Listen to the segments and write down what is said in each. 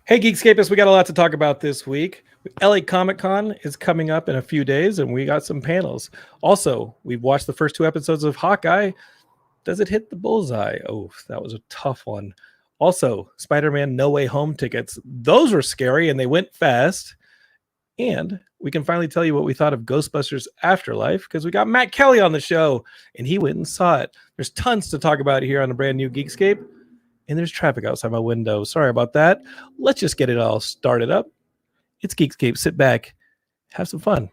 Hey, Geekscapists, we got a lot to talk about this week. LA Comic Con is coming up in a few days, and we got some panels. Also, we've watched the first two episodes of Hawkeye. Does it hit the bullseye? Oh, that was a tough one. Also, Spider-Man No Way Home tickets. Those were scary, and they went fast. And we can finally tell you what we thought of Ghostbusters Afterlife, because we got Matt Kelly on the show, and he went and saw it. There's tons to talk about here on a brand new Geekscape. And there's traffic outside my window. Sorry about that. Let's just get it all started up. It's Geekscape. Sit back, have some fun.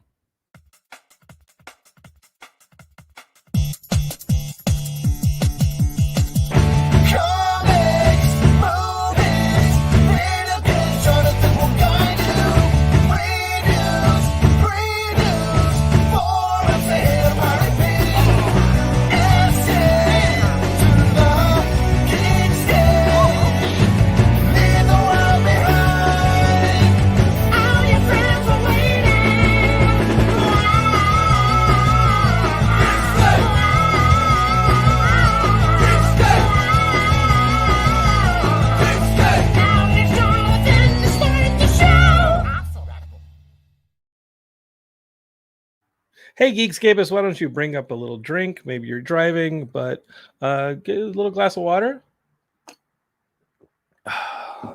Hey, Geekscapists, why don't you bring up a little drink? Maybe you're driving, but get a little glass of water.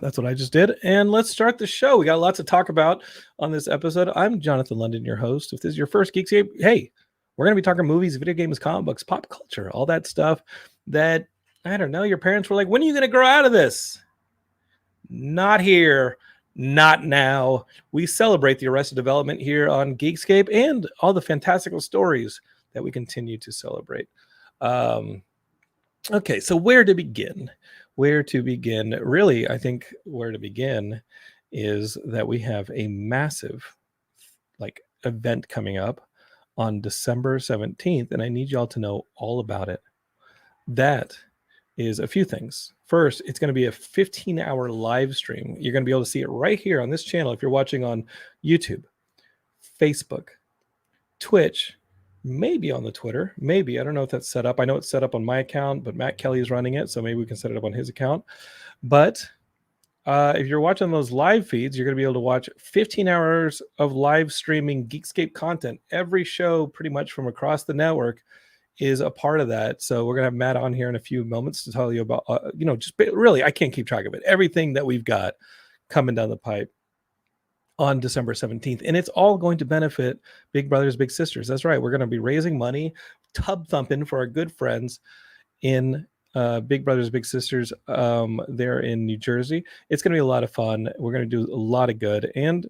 That's what I just did. And let's start the show. We got lots to talk about on this episode. I'm Jonathan London, your host. If this is your first Geekscape, hey, we're going to be talking movies, video games, comic books, pop culture, all that stuff that, I don't know, your parents were like, when are you going to grow out of this? Not here. Not now. We celebrate the Arrested Development here on Geekscape and all the fantastical stories that we continue to celebrate. Okay, so where to begin? Where to begin? Really, I think where to begin is that we have a massive event coming up on December 17th, and I need y'all to know all about it. That is a few things. First, it's going to be a 15-hour live stream. You're going to be able to see it right here on this channel if you're watching on YouTube, Facebook, Twitch, maybe on the Twitter. Maybe. I don't know if that's set up. I know it's set up on my account, but Matt Kelly is running it, so maybe we can set it up on his account. But if you're watching those live feeds, you're going to be able to watch 15 hours of live streaming Geekscape content. Every show pretty much from across the network is a part of that. So we're going to have Matt on here in a few moments to tell you about, just really, I can't keep track of it. Everything that we've got coming down the pipe on December 17th. And it's all going to benefit Big Brothers, Big Sisters. That's right. We're going to be raising money, tub thumping for our good friends in Big Brothers, Big Sisters there in New Jersey. It's going to be a lot of fun. We're going to do a lot of good. And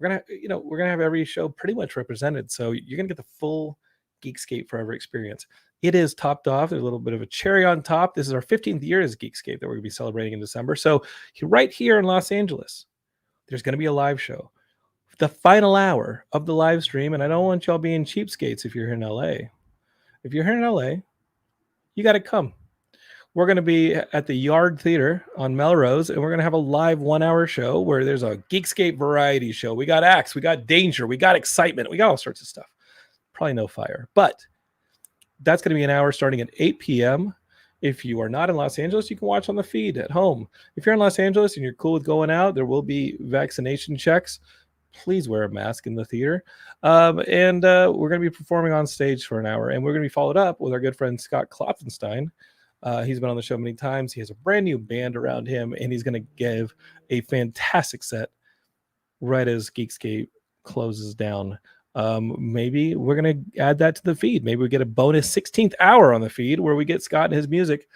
we're going to have every show pretty much represented. So you're going to get the full Geekscape Forever experience. It is topped off. There's a little bit of a cherry on top. This is our 15th year as Geekscape that we're going to be celebrating in December. So right here in Los Angeles, there's going to be a live show. The final hour of the live stream, and I don't want y'all being cheapskates if you're here in LA. If you're here in LA, you got to come. We're going to be at the Yard Theater on Melrose, and we're going to have a live 1-hour show where there's a Geekscape variety show. We got acts, we got danger, we got excitement, we got all sorts of stuff. Probably no fire, but that's going to be an hour starting at 8 p.m. If you are not in Los Angeles, you can watch on the feed at home. If you're in Los Angeles and you're cool with going out, there will be vaccination checks. Please wear a mask in the theater. And we're going to be performing on stage for an hour, and we're going to be followed up with our good friend Scott Klopfenstein. He's been on the show many times. He has a brand new band around him, and he's going to give a fantastic set right as Geekscape closes down. Maybe we're going to add that to the feed. Maybe we get a bonus 16th hour on the feed where we get Scott and his music.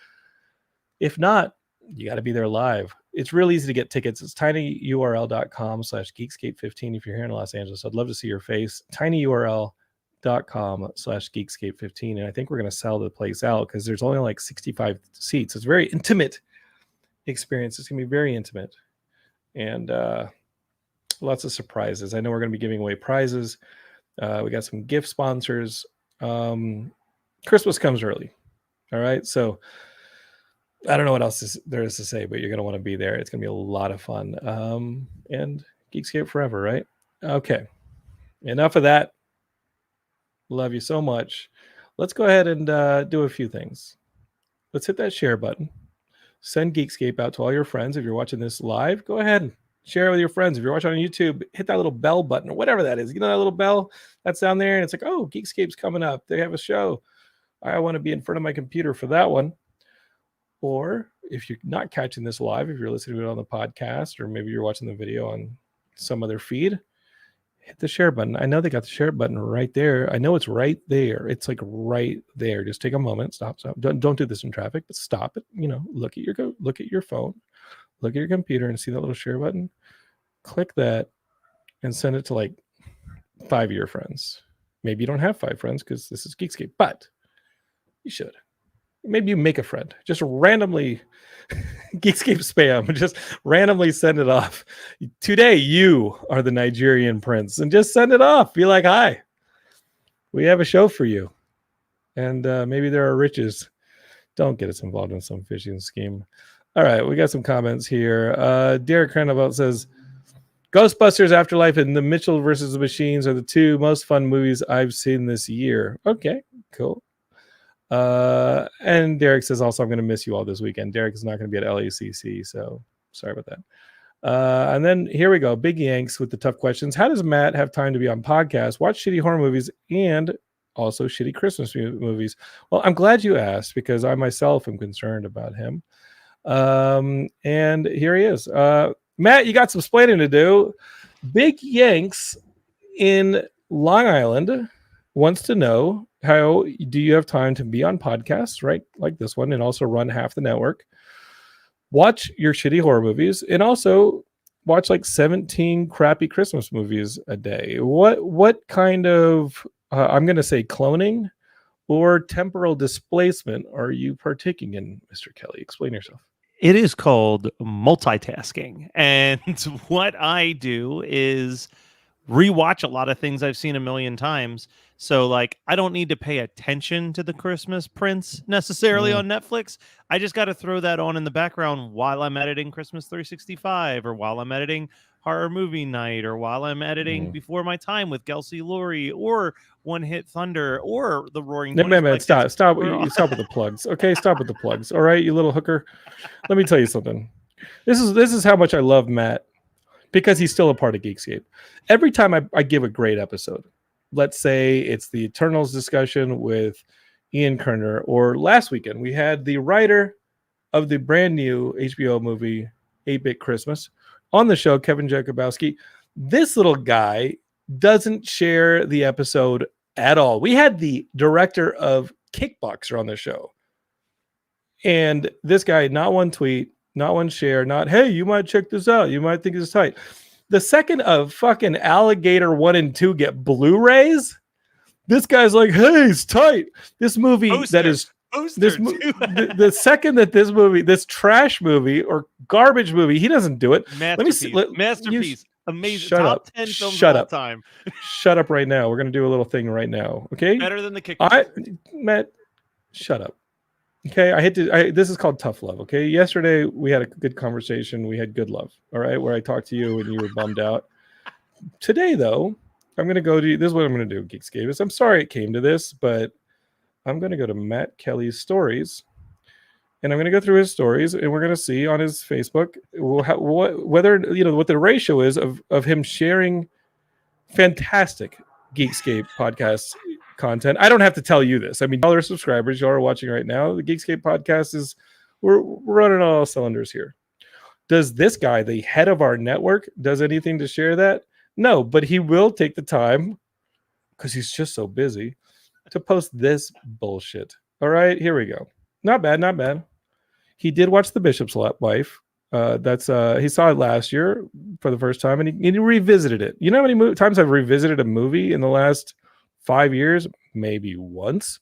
If not, you got to be there live. It's real easy to get tickets. It's tinyurl.com/Geekscape15 if you're here in Los Angeles. I'd love to see your face. tinyurl.com/Geekscape15. And I think we're going to sell the place out because there's only like 65 seats. It's a very intimate experience. It's going to be very intimate. And lots of surprises. I know we're going to be giving away prizes. We got some gift sponsors. Christmas comes early. All right. So I don't know what else there is to say, but you're going to want to be there. It's going to be a lot of fun. And Geekscape forever, right? Okay. Enough of that. Love you so much. Let's go ahead and do a few things. Let's hit that share button. Send Geekscape out to all your friends. If you're watching this live, go ahead and Share it with your friends. If you're watching on YouTube, hit that little bell button or whatever that is. You know that little bell that's down there, and it's like, oh, Geekscape's coming up. They have a show. I want to be in front of my computer for that one. Or if you're not catching this live, if you're listening to it on the podcast, or maybe you're watching the video on some other feed, hit the share button. I know they got the share button right there. I know it's right there. It's like right there. Just take a moment. Stop. Don't do this in traffic, but stop it. Look at your phone, look at your computer, and see that little share button. Click that and send it to like 5 of your friends. Maybe you don't have 5 friends because this is Geekscape, but you should. Maybe you make a friend. Just randomly Geekscape spam. Just randomly send it off. Today, you are the Nigerian prince. And just send it off. Be like, hi, we have a show for you. And maybe there are riches. Don't get us involved in some phishing scheme. All right, we got some comments here. Derek Crandall says, Ghostbusters, Afterlife, and The Mitchell versus the Machines are the 2 most fun movies I've seen this year. Okay, cool. And Derek says also, I'm going to miss you all this weekend. Derek is not going to be at LACC, so sorry about that. And then here we go. Big Yanks with the tough questions. How does Matt have time to be on podcasts, watch shitty horror movies, and also shitty Christmas movies? Well, I'm glad you asked because I myself am concerned about him. And here he is. Matt, you got some explaining to do. Big Yanks in Long Island wants to know, how do you have time to be on podcasts, right? Like this one, and also run half the network, watch your shitty horror movies, and also watch like 17 crappy Christmas movies a day. What kind of, I'm going to say cloning or temporal displacement are you partaking in, Mr. Kelly? Explain yourself. It is called multitasking. And what I do is rewatch a lot of things I've seen a million times. So like, I don't need to pay attention to the Christmas Prince necessarily on Netflix. I just got to throw that on in the background while I'm editing Christmas 365, or while I'm editing Horror Movie Night, or while I'm editing Before My Time with Kelsey Laurie, or One Hit Thunder, or The Roaring Twenties. Man, stop with the plugs. Okay, stop with the plugs. All right, you little hooker. Let me tell you something. This is how much I love Matt, because he's still a part of Geekscape. Every time I give a great episode, let's say it's the Eternals discussion with Ian Kerner, or last weekend we had the writer of the brand new HBO movie 8-Bit Christmas on the show, Kevin Jakubowski. This little guy doesn't share the episode at all. We had the director of Kickboxer on the show, and this guy, not one tweet, not one share, not, hey, you might check this out, you might think it's tight. The second of fucking Alligator 1 and 2 get Blu-rays, this guy's like, hey, it's tight. This movie the second that this movie, this trash movie or garbage movie, he doesn't do it. Masterpiece. Amazing. Shut Top up. 10 films Shut of all up. time. Shut up right now. We're going to do a little thing right now. Okay? Better than the Kickboxer. Matt, shut up. Okay, this is called tough love. Okay, yesterday we had a good conversation. We had good love. All right, where I talked to you and you were bummed out. Today, though, I'm going to go to, this is what I'm going to do, Geekscape. I'm sorry it came to this, but I'm going to go to Matt Kelly's stories, and I'm going to go through his stories, and we're going to see on his Facebook whether, what the ratio is of him sharing fantastic Geekscape podcasts content. I don't have to tell you this. I mean, all our subscribers, y'all are watching right now. The Geekscape podcast we're running on all cylinders here. Does this guy, the head of our network, does anything to share that? No, but he will take the time, because he's just so busy, to post this bullshit. All right, here we go. Not bad. He did watch The Bishop's Wife. He saw it last year for the first time, and he revisited it. You know how many times I've revisited a movie in the last 5 years? Maybe once.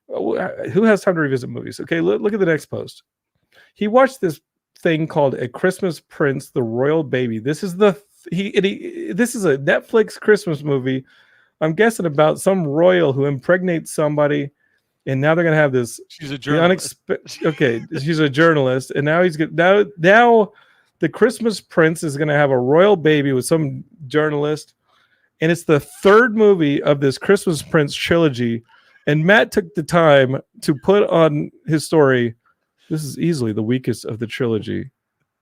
Who has time to revisit movies? Okay, look at the next post. He watched this thing called A Christmas Prince, The Royal Baby. This is this is a Netflix Christmas movie. I'm guessing about some royal who impregnates somebody, and now they're gonna have this. She's a journalist. Okay, she's a journalist, and now now the Christmas Prince is gonna have a royal baby with some journalist, and it's the third movie of this Christmas Prince trilogy. And Matt took the time to put on his story, this is easily the weakest of the trilogy.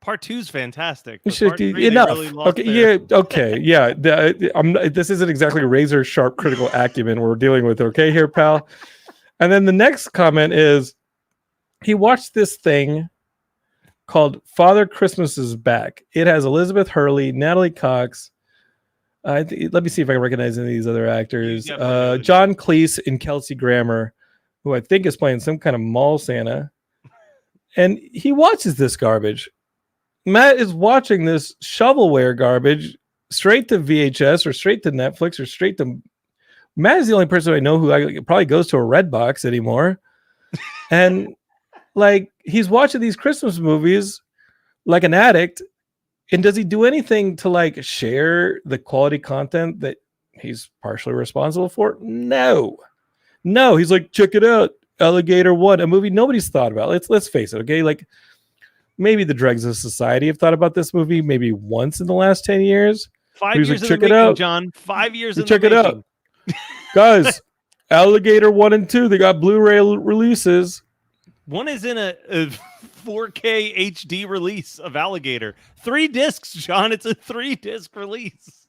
Part 2's fantastic. You But should part 3, enough. they really lost Okay, their... yeah, okay, yeah. This isn't exactly razor sharp critical acumen we're dealing with. Okay, here, pal. And then the next comment is, he watched this thing called Father Christmas is Back. It has Elizabeth Hurley, Natalie Cox. Let me see if I can recognize any of these other actors. John Cleese and Kelsey Grammer, who I think is playing some kind of mall Santa. And he watches this garbage. Matt is watching this shovelware garbage straight to VHS or straight to Netflix or straight to... Matt is the only person I know who probably goes to a Redbox anymore. And like, he's watching these Christmas movies like an addict. And does he do anything to like share the quality content that he's partially responsible for? No. He's like, check it out, Alligator 1, a movie nobody's thought about. Let's face it, okay? Like, maybe the dregs of society have thought about this movie maybe once in the last 10 years. 5 years like, in check the it making, out, John. 5 years in check the it making. out, guys. Alligator 1 and 2, they got Blu-ray releases. One is in a 4K HD release of Alligator. 3 discs, John. It's a 3-disc release.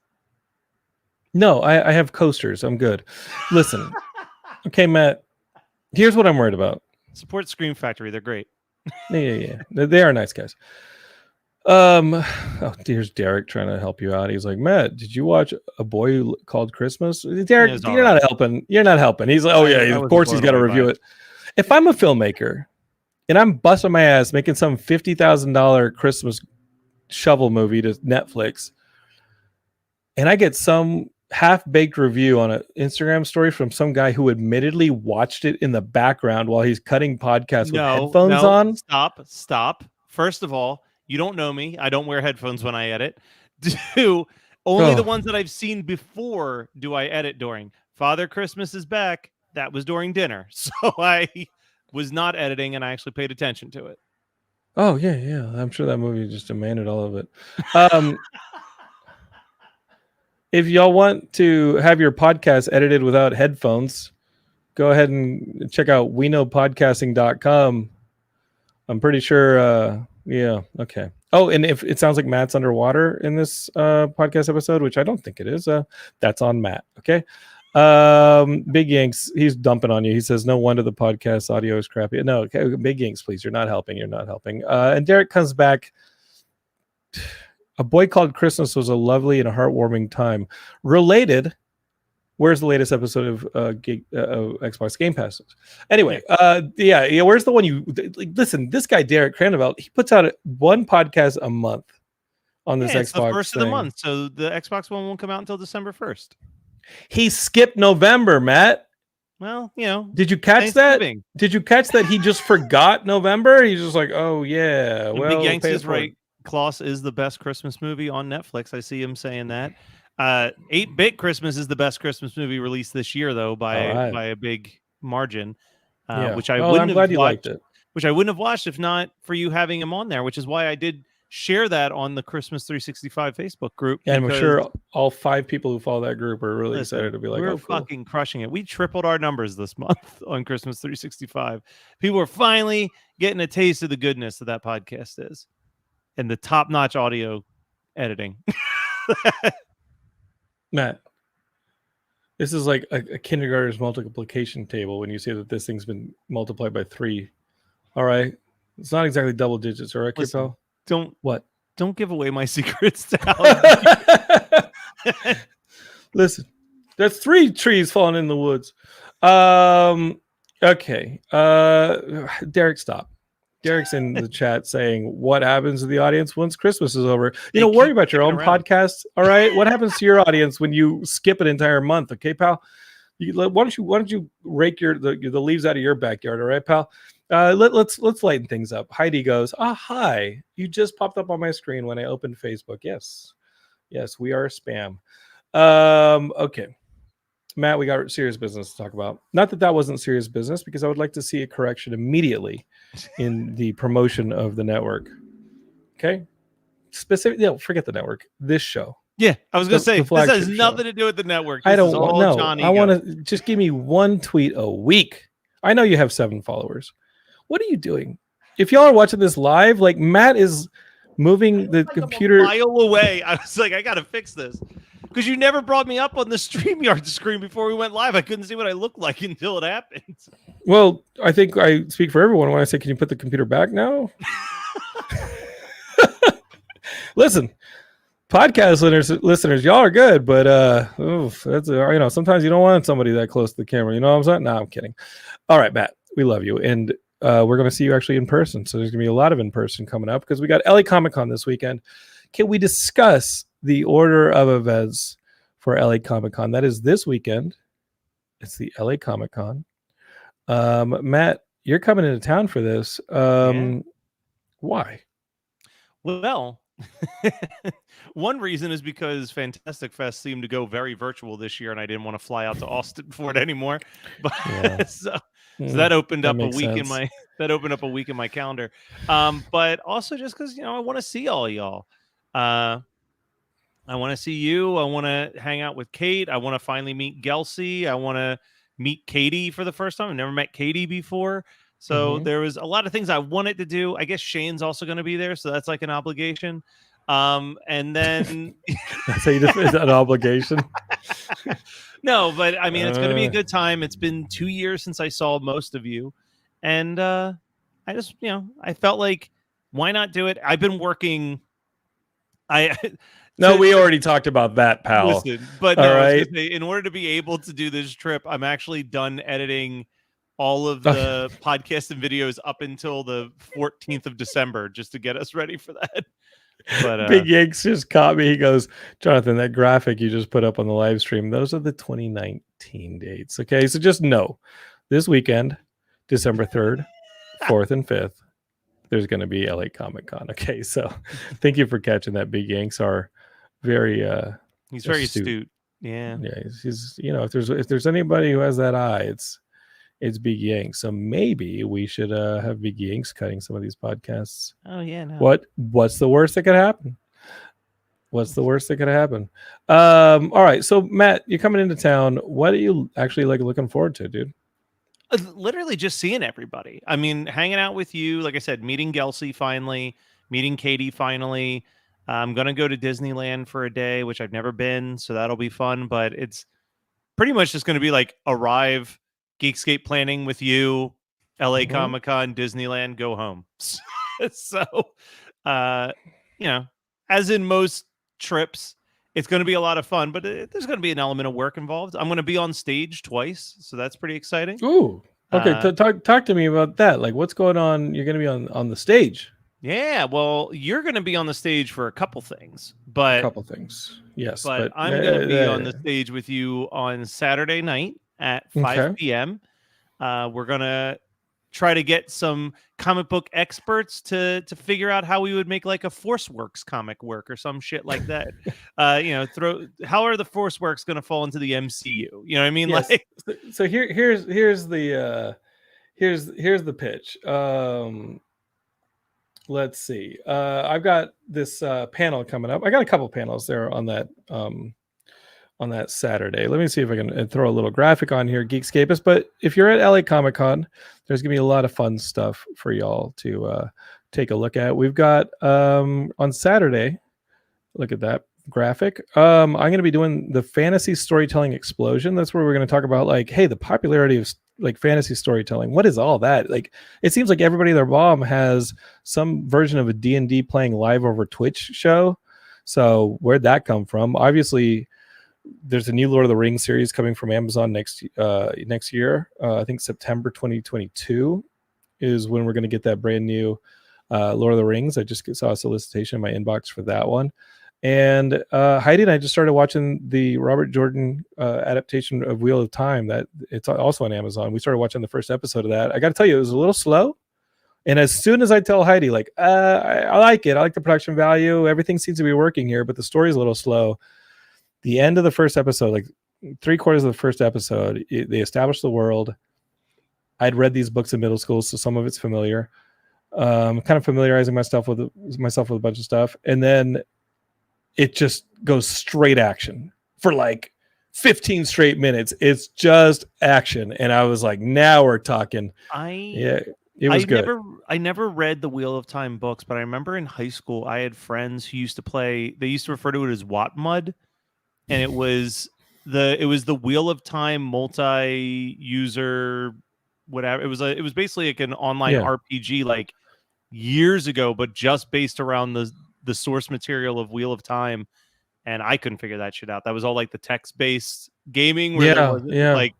No, I have coasters. I'm good. Listen, okay, Matt. Here's what I'm worried about. Support Scream Factory. They're great. Yeah. They are nice guys. Here's Derek trying to help you out. He's like, Matt, did you watch A Boy Called Christmas? Derek, you're not helping. You're not helping. He's like, oh yeah, of course he's got to review it. If I'm a filmmaker and I'm busting my ass making some $50,000 Christmas shovel movie to Netflix, and I get some half-baked review on an Instagram story from some guy who admittedly watched it in the background while he's cutting podcasts with headphones on. Stop. First of all, you don't know me. I don't wear headphones when I edit. 2, only the ones that I've seen before do I edit during. Father Christmas is Back. That was during dinner. So I was not editing, and I actually paid attention to it. Oh, yeah. I'm sure that movie just demanded all of it. If y'all want to have your podcast edited without headphones, go ahead and check out weknowpodcasting.com. I'm pretty sure, yeah, okay. Oh, and if it sounds like Matt's underwater in this podcast episode, which I don't think it is, that's on Matt, okay? Big Yanks, he's dumping on you. He says, no wonder the podcast audio is crappy. No, okay, Big Yanks, please, you're not helping. And Derek comes back. A Boy Called Christmas was a lovely and a heartwarming time. Related, where's the latest episode of Xbox Game Pass? Anyway, yeah. Where's the one you listen? This guy Derek Cranevelt, he puts out one podcast a month on this Xbox. It's the first of the month, so the Xbox one won't come out until December 1st. He skipped November, Matt. Well, did you catch that? Did you catch that he just forgot November? He's just like, oh yeah. Well, Big Yanks is right. Klaus is the best Christmas movie on Netflix. I see him saying that. 8-Bit Christmas is the best Christmas movie released this year, though, by a big margin. Which I wouldn't have watched. Which I wouldn't have watched if not for you having him on there. Which is why I did share that on the Christmas 365 Facebook group. And I'm sure all 5 people who follow that group are really excited to be like, we're fucking crushing it. We tripled our numbers this month on Christmas 365. People are finally getting a taste of the goodness that podcast is. And the top-notch audio editing. Matt, this is like a kindergartner's multiplication table when you say that this thing's been multiplied by 3. All right? It's not exactly double digits, all right, Kippo? Don't give away my secrets to Listen, that's 3 trees falling in the woods. Okay. Derek, stop. Derek's in the chat saying, what happens to the audience once Christmas is over? Worry about your own podcast. All right. What happens to your audience when you skip an entire month? Okay, pal. Why don't you rake the leaves out of your backyard? All right, pal. Let's lighten things up. Heidi goes, hi. You just popped up on my screen when I opened Facebook. Yes, we are spam. Okay. Matt, we got serious business to talk about. Not that wasn't serious business, because I would like to see a correction immediately in the promotion of the network. Okay? Forget the network. This show. Yeah, I was going to say, this has nothing to do with the network. I don't know. I want to just give me one tweet a week. I know you have 7 followers. What are you doing? If y'all are watching this live, like Matt is moving the like computer. I'm a mile away. I was like, I gotta fix this because you never brought me up on the StreamYard screen before we went live. I couldn't see what I looked like until it happened. Well, I think I speak for everyone when I say, "Can you put the computer back now?" Listen, podcast listeners, y'all are good, but that's sometimes you don't want somebody that close to the camera. You know what I'm saying? No, I'm kidding. All right, Matt, we love you, and we're going to see you actually in person. So there's going to be a lot of in person coming up because we got LA Comic Con this weekend. Can we discuss the order of events for LA Comic Con? That is this weekend. It's the LA Comic Con. Matt, you're coming into town for this. Yeah. Why? Well, one reason is because Fantastic Fest seemed to go very virtual this year, and I didn't want to fly out to Austin for it anymore. But Yeah. so that opened That up a makes week sense. in my calendar. But also just because I want to see all y'all. I want to see you. I want to hang out with Kate. I want to finally meet Gelsey. I want to meet Katie for the first time. I've never met Katie before. So there was a lot of things I wanted to do. I guess Shane's also going to be there, so that's like an obligation. And then That's how you define an obligation. No, but I mean, it's going to be a good time. It's been 2 years since I saw most of you, and I just, I felt like, why not do it? I've been working. No, we already talked about that, pal. Listen, but all no, right. I was gonna say, in order to be able to do this trip, I'm actually done editing all of the podcasts and videos up until the 14th of December just to get us ready for that. But Big Yanks just caught me. He goes, Jonathan, that graphic you just put up on the live stream, those are the 2019 dates. Okay, so just know this weekend, December 3rd, 4th, and 5th, there's going to be LA Comic Con. Okay, so thank you for catching that. Big Yanks are very he's very astute. Yeah, he's if there's anybody who has that eye, it's Big Yanks. So maybe we should have Big Yanks cutting some of these podcasts. Oh yeah, no. What's the worst that could happen? What's the worst that could happen? All right, so Matt, you're coming into town. What are you actually looking forward to, dude? Literally just seeing everybody. I mean, hanging out with you. Like I said, meeting Gelsey finally, meeting Katie finally. I'm gonna go to Disneyland for a day, which I've never been, so that'll be fun. But it's pretty much just gonna be like arrive, Geekscape planning with you, LA Comic Con, Disneyland, go home. So, as in most trips, it's going to be a lot of fun, but there's going to be an element of work involved. I'm going to be on stage twice, so that's pretty exciting. Ooh, okay. Talk to me about that. Like, what's going on? You're going to be on the stage. Yeah, well, you're going to be on the stage for a couple things, but yes. But I'm going to be on the stage with you on Saturday night at 5 p.m. We're going to try to get some comic book experts to figure out how we would make like a ForceWorks comic work or some shit like that. How are the ForceWorks going to fall into the MCU? You know what I mean? Yes. Like, so here's the pitch. Let's see. I've got this panel coming up. I got a couple panels there on that Saturday. Let me see if I can throw a little graphic on here, Geekscapists. But if you're at LA Comic Con, there's gonna be a lot of fun stuff for y'all to take a look at. We've got on Saturday. Look at that graphic. I'm gonna be doing the fantasy storytelling explosion. That's where we're gonna talk about like, hey, the popularity of like fantasy storytelling. What is all that? Like, it seems like everybody and their mom has some version of a D&D playing live over Twitch show. So where'd that come from? Obviously, there's a new Lord of the Rings series coming from Amazon next year. I think September 2022 is when we're going to get that brand new Lord of the Rings. I just saw a solicitation in my inbox for that one. And Heidi and I just started watching the Robert Jordan adaptation of Wheel of Time. That it's also on Amazon. We started watching the first episode of that. I got to tell you, it was a little slow. And as soon as I tell Heidi, like, I like it. I like the production value. Everything seems to be working here, but the story's a little slow. The end of the first episode, like 3/4 of the first episode, they established the world. I'd read these books in middle school, so some of it's familiar. Kind of familiarizing myself with a bunch of stuff. And then it just goes straight action for like 15 straight minutes. It's just action. And I was like, now we're talking. It was good. I never read the Wheel of Time books, but I remember in high school I had friends who used to play. They used to refer to it as Watt Mud, and it was the Wheel of Time multi-user whatever. It was basically like an online Yeah. RPG like years ago, but just based around the source material of Wheel of Time, and I couldn't figure that shit out. That was all like the text-based gaming where there Yeah. wasn't Yeah. like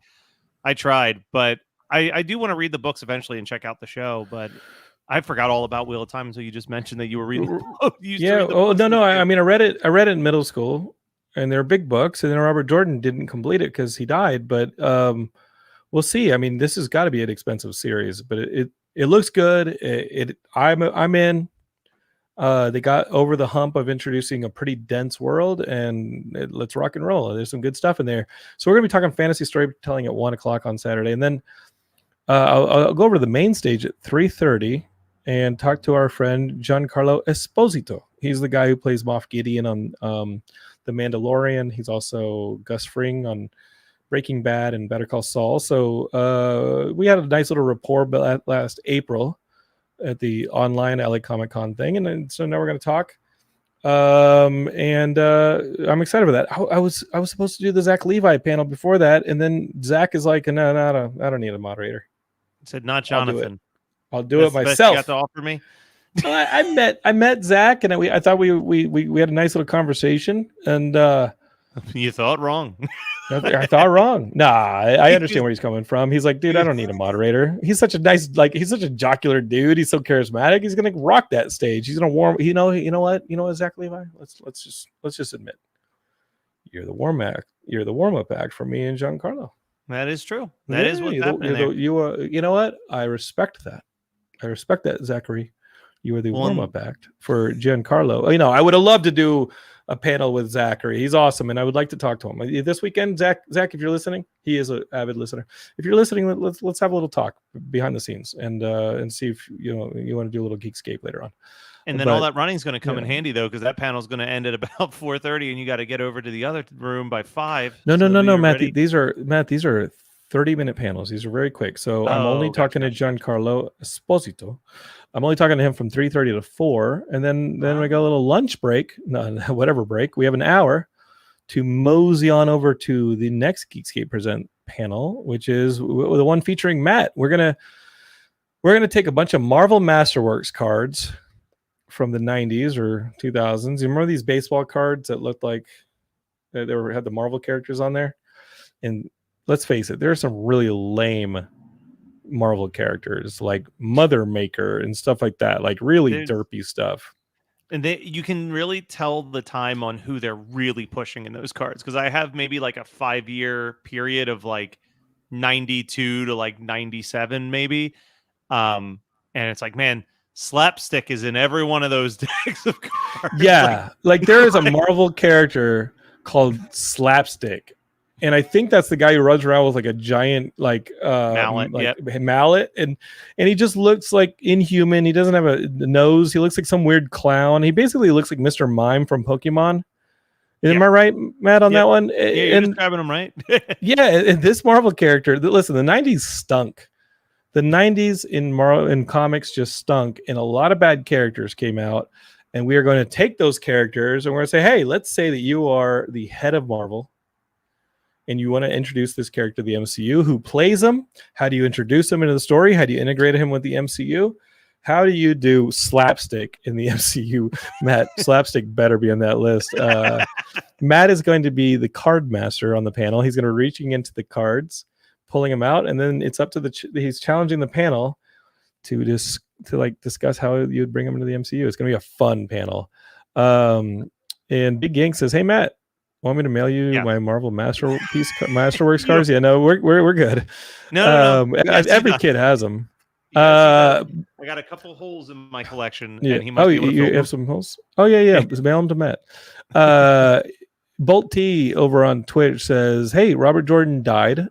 I tried, but I do want to read the books eventually and check out the show, but I forgot all about Wheel of Time until you just mentioned that you were reading the book. You used to Yeah. read the Oh books no, as no. a I kid. mean, I read it. I read it in middle school, and they're big books. And then Robert Jordan didn't complete it because he died. But we'll see. I mean, this has got to be an expensive series, but it looks good. I'm in. They got over the hump of introducing a pretty dense world, and let's rock and roll. There's some good stuff in there. So we're gonna be talking fantasy storytelling at 1:00 on Saturday, and then I'll go over to the main stage at 3:30 and talk to our friend Giancarlo Esposito. He's the guy who plays Moff Gideon on The Mandalorian. He's also Gus Fring on Breaking Bad and Better Call Saul. So we had a nice little rapport last April at the online LA Comic Con thing, and then, so now we're going to talk. And I'm excited for that. I was supposed to do the Zach Levi panel before that, and then Zach is like, no, I don't need a moderator. Said not Jonathan. I'll do That's it the best you got myself. to offer me. I met Zach, and I thought we had a nice little conversation, and You thought wrong. I thought wrong. Nah, I understand where he's coming from. He's like, dude, I don't need a moderator. He's such a nice, he's such a jocular dude. He's so charismatic. He's gonna rock that stage. He's gonna warm. You know what, Zach Levi. Let's just admit, you're the warm up act for me and Giancarlo. That is true. That is what's happening there. You know what? I respect that. Zachary. You are the warm-up act for Giancarlo. You know, I would have loved to do a panel with Zachary. He's awesome, and I would like to talk to him this weekend. Zach, if you're listening, he is an avid listener. If you're listening, let's have a little talk behind the scenes and see if you want to do a little Geekscape later on. And then all that running is going to come in handy though, because that panel is going to end at about 4:30, and you got to get over to the other room by 5. No, Matt. These are 30-minute panels. These are very quick. So I'm only talking to Giancarlo Esposito. I'm only talking to him from 3:30 to 4, and then we got a little lunch break, whatever break. We have an hour to mosey on over to the next Geekscape Present panel, which is the one featuring Matt. We're gonna take a bunch of Marvel Masterworks cards from the 90s or 2000s. You remember these baseball cards that looked like they had the Marvel characters on there? And let's face it, there are some really lame Marvel characters like Mother Maker and stuff like that, like really derpy stuff. And you can really tell the time on who they're really pushing in those cards, because I have maybe like a 5-year period of like 92 to like 97 maybe, and it's like, man, slapstick is in every one of those decks of cards. Yeah, like there is a Marvel character called Slapstick, and I think that's the guy who runs around with like a giant mallet, and he just looks like inhuman. He doesn't have a nose. He looks like some weird clown. He basically looks like Mr. Mime from Pokemon. Am I right, Matt, on that one? Yeah, you're describing him right. Yeah, and this Marvel character. Listen, the 90s stunk. The 90s in comics just stunk, and a lot of bad characters came out. And we are going to take those characters and we're going to say, hey, let's say that you are the head of Marvel and you want to introduce this character to the MCU. Who plays him? How do you introduce him into the story? How do you integrate him with the MCU? How do you do slapstick in the MCU? Matt, slapstick better be on that list. Matt is going to be the card master on the panel. He's going to be reaching into the cards, pulling them out, and then it's up to he's challenging the panel to discuss how you'd bring him into the MCU. It's going to be a fun panel. And Big Gang says, "Hey Matt, want me to mail you my Marvel Masterworks cards?" Yeah, no, we're good. No. Every kid has them. I got a couple holes in my collection. Yeah. And he might you have some holes? Oh yeah. Just mail them to Matt. Bolt T over on Twitch says, "Hey, Robert Jordan died.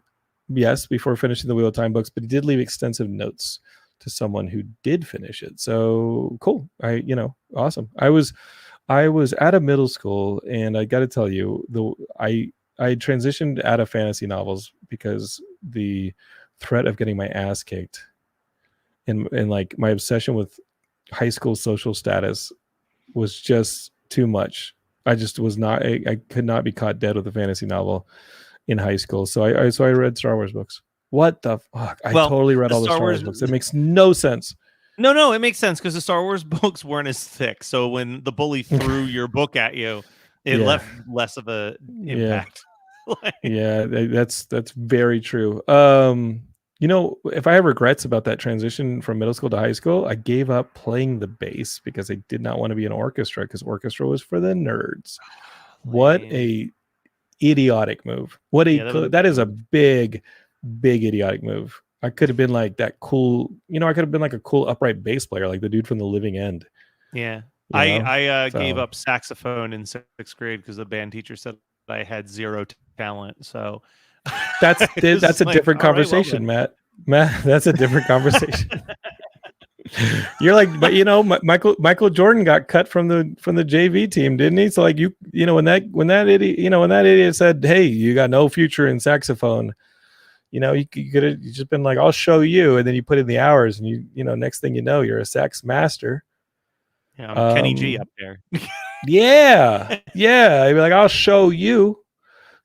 Yes, before finishing the Wheel of Time books, but he did leave extensive notes to someone who did finish it. So cool. Awesome. I was out of middle school, and I got to tell you, I transitioned out of fantasy novels because the threat of getting my ass kicked and like my obsession with high school social status was just too much. I just was not. I could not be caught dead with a fantasy novel in high school. So I read Star Wars books. What the fuck? I Well, totally read the all the Star Star Wars Wars books. It makes no sense. No, it makes sense because the Star Wars books weren't as thick. So when the bully threw your book at you, it Yeah. left less of a Yeah. impact. Like, Yeah, that's very true. You know, if I have regrets about that transition from middle school to high school, I gave up playing the bass because I did not want to be an orchestra because orchestra was for the nerds. What lame. a idiotic move. What a Yeah, that is a big idiotic move. I could have been like that cool, you know, I could have been like a cool upright bass player, like the dude from The Living End. Yeah. You know? I gave So up saxophone in sixth grade because the band teacher said I had zero talent. So that's I was that's a like, different all right, well conversation, then. Matt. Matt, that's a different conversation. You're like, but you know, Michael Jordan got cut from the JV team, didn't he? So like you know when that idiot, you know, when that idiot said, "Hey, you got no future in saxophone," you know, you could have just been like, "I'll show you," and then you put in the hours, and you know, next thing you know, you're a sax master. Yeah, I'm Kenny G up there. Yeah, I'd be like, "I'll show you."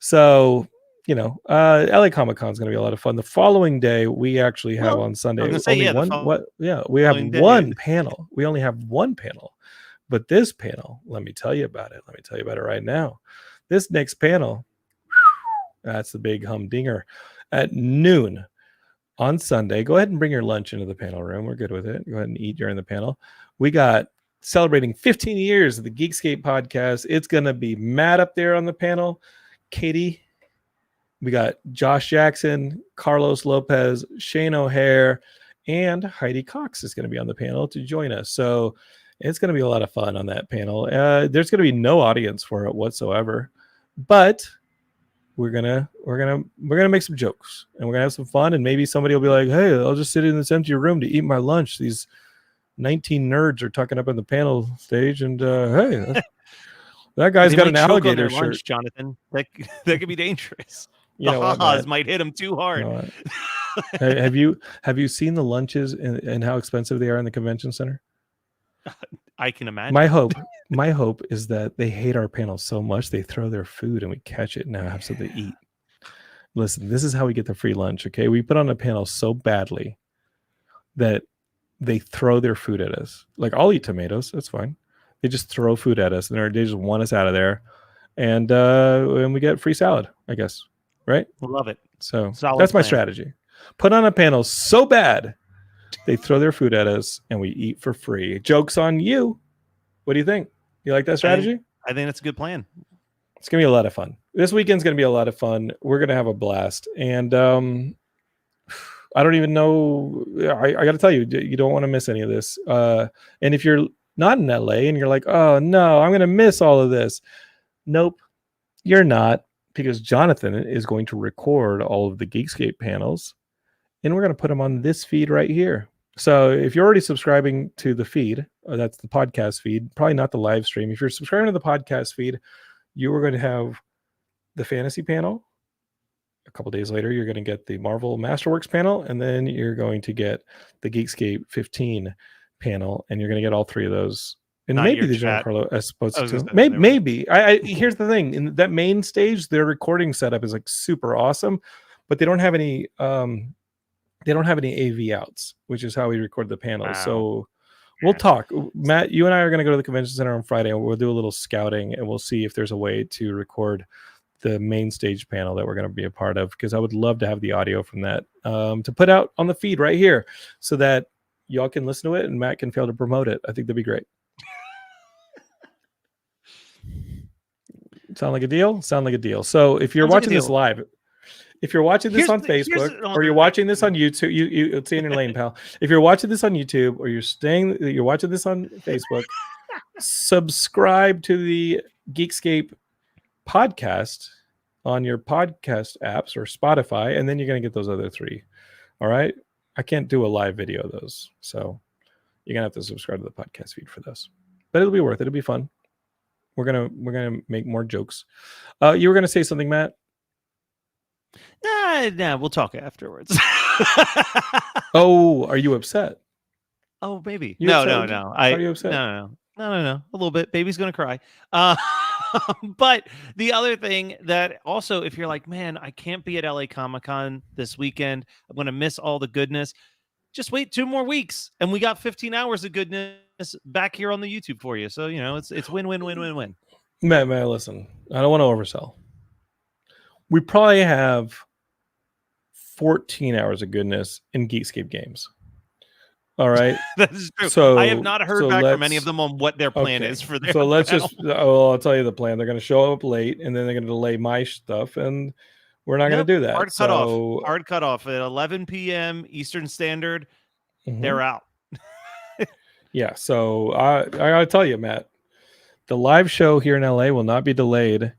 So you know, LA Comic Con is going to be a lot of fun. The following day, we actually have Well, on I was Sunday gonna say, only yeah, the one. What? Yeah, we have following day. one panel. We only have one panel, but this panel, let me tell you about it. Let me tell you about it right now. This next panel, that's the big humdinger at noon on Sunday. Go ahead and bring your lunch into the panel room. We're good with it. Go ahead and eat during the panel. We got celebrating 15 years of the Geekscape podcast. It's going to be Matt up there on the panel. Katie. We got Josh Jackson, Carlos Lopez, Shane O'Hare, and Heidi Cox is going to be on the panel to join us. So it's going to be a lot of fun on that panel. There's going to be no audience for it whatsoever, but we're gonna make some jokes and we're gonna have some fun. And maybe somebody will be like, "Hey, I'll just sit in this empty room to eat my lunch. These 19 nerds are tucking up in the panel stage, and hey, that guy's got an alligator shirt." Lunch, Jonathan. That could be dangerous. You know what, ha-has Matt? might hit him too hard. You know have you seen the lunches and how expensive they are in the convention center? I can imagine. My hope is that they hate our panel so much they throw their food and we catch it and now have something to eat. Listen, this is how we get the free lunch. Okay, we put on a panel so badly that they throw their food at us. Like, I'll eat tomatoes, that's fine. They just throw food at us and they just want us out of there, and we get free salad, I guess. Right? Love it. So Solid that's my plan. strategy. Put on a panel so bad they throw their food at us and we eat for free. Joke's on you. What do you think? You like that strategy? I think that's a good plan. It's going to be a lot of fun. This weekend's going to be a lot of fun. We're going to have a blast. And I don't even know. I got to tell you, you don't want to miss any of this. And if you're not in LA and you're like, "Oh, no, I'm going to miss all of this." Nope, you're not. Because Jonathan is going to record all of the Geekscape panels, and we're going to put them on this feed right here. So if you're already subscribing to the feed, that's the podcast feed, probably not the live stream. If you're subscribing to the podcast feed, you are going to have the fantasy panel. A couple days later, you're going to get the Marvel Masterworks panel, and then you're going to get the Geekscape 15 panel, and you're going to get all three of those. And Not maybe the chat. Giancarlo Esposito. Say, Maybe. Here's the thing: in that main stage, their recording setup is like super awesome, but they don't have any. They don't have any AV outs, which is how we record the panels. Wow. So we'll talk. Matt, you and I are going to go to the convention center on Friday, and we'll do a little scouting, and we'll see if there's a way to record the main stage panel that we're going to be a part of, because I would love to have the audio from that to put out on the feed right here, so that y'all can listen to it and Matt can fail to promote it. I think that'd be great. Sound like a deal? Sound like a deal. So if you're watching this live, if you're watching this on Facebook, or you're watching this on YouTube, you stay in your lane, pal. If you're watching this on YouTube, or you're watching this on Facebook, subscribe to the Geekscape podcast on your podcast apps or Spotify, and then you're going to get those other three. All right. I can't do a live video of those, so you're gonna have to subscribe to the podcast feed for those. But it'll be worth it. It'll be fun. We're gonna make more jokes. You were gonna say something, Matt? Nah, we'll talk afterwards. Oh, are you upset? Oh, maybe. You No, upset no, with me? no. Are you upset? No. A little bit. Baby's gonna cry. Uh, but the other thing that also, if you're like, man, I can't be at LA Comic Con this weekend, I'm gonna miss all the goodness. Just wait 2 more weeks, and we got 15 hours of goodness back here on the YouTube for you. So it's win win win win win. Matt, listen. I don't want to oversell. We probably have 14 hours of goodness in Geekscape games. All right. That is true. So I have not heard back from any of them on what their plan is for their. So let's panel. I'll tell you the plan. They're going to show up late, and then they're going to delay my stuff, and we're not going to do that. Hard cutoff at 11 p.m. Eastern Standard. They're out. Yeah. So I got to tell you, Matt, the live show here in LA will not be delayed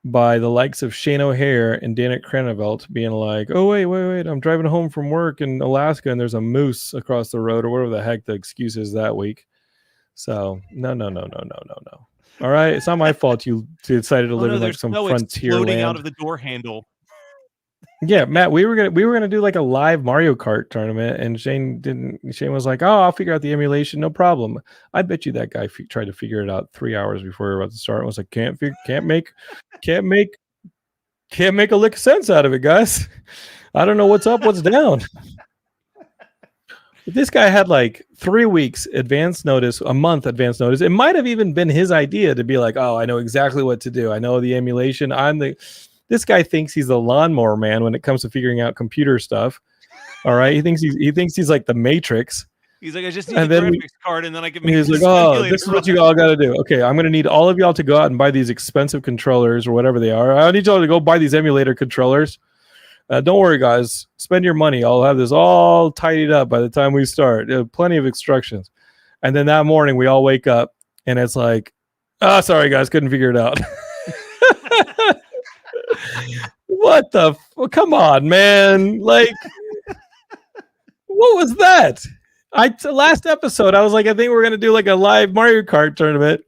by the likes of Shane O'Hare and Dana Cranevelt being like, oh, wait, I'm driving home from work in Alaska and there's a moose across the road, or whatever the heck the excuse is that week. So no. All right, it's not my fault you decided to live in like some frontier land. Out of the door handle. Yeah, Matt, we were gonna do like a live Mario Kart tournament, and Shane was like, "Oh, I'll figure out the emulation, no problem." I bet you that guy tried to figure it out 3 hours before we were about to start. And was like, "Can't make a lick of sense out of it, guys. I don't know what's up, what's down." This guy had like 3 weeks advance notice, a month advance notice. It might have even been his idea to be like, "Oh, I know exactly what to do. I know the emulation. This guy thinks he's the lawnmower man when it comes to figuring out computer stuff. All right, he thinks he's like the Matrix. He's like, I just need the graphics card, and then I can make. He's like, oh, this is what you all got to do. Okay, I'm gonna need all of y'all to go out and buy these expensive controllers or whatever they are. I need y'all to go buy these emulator controllers. Don't worry, guys. Spend your money. I'll have this all tidied up by the time we start. Plenty of instructions. And then that morning, we all wake up, and it's like, oh, sorry, guys, couldn't figure it out. What the? Come on, man! Like, what was that? Last episode, I was like, I think we're gonna do like a live Mario Kart tournament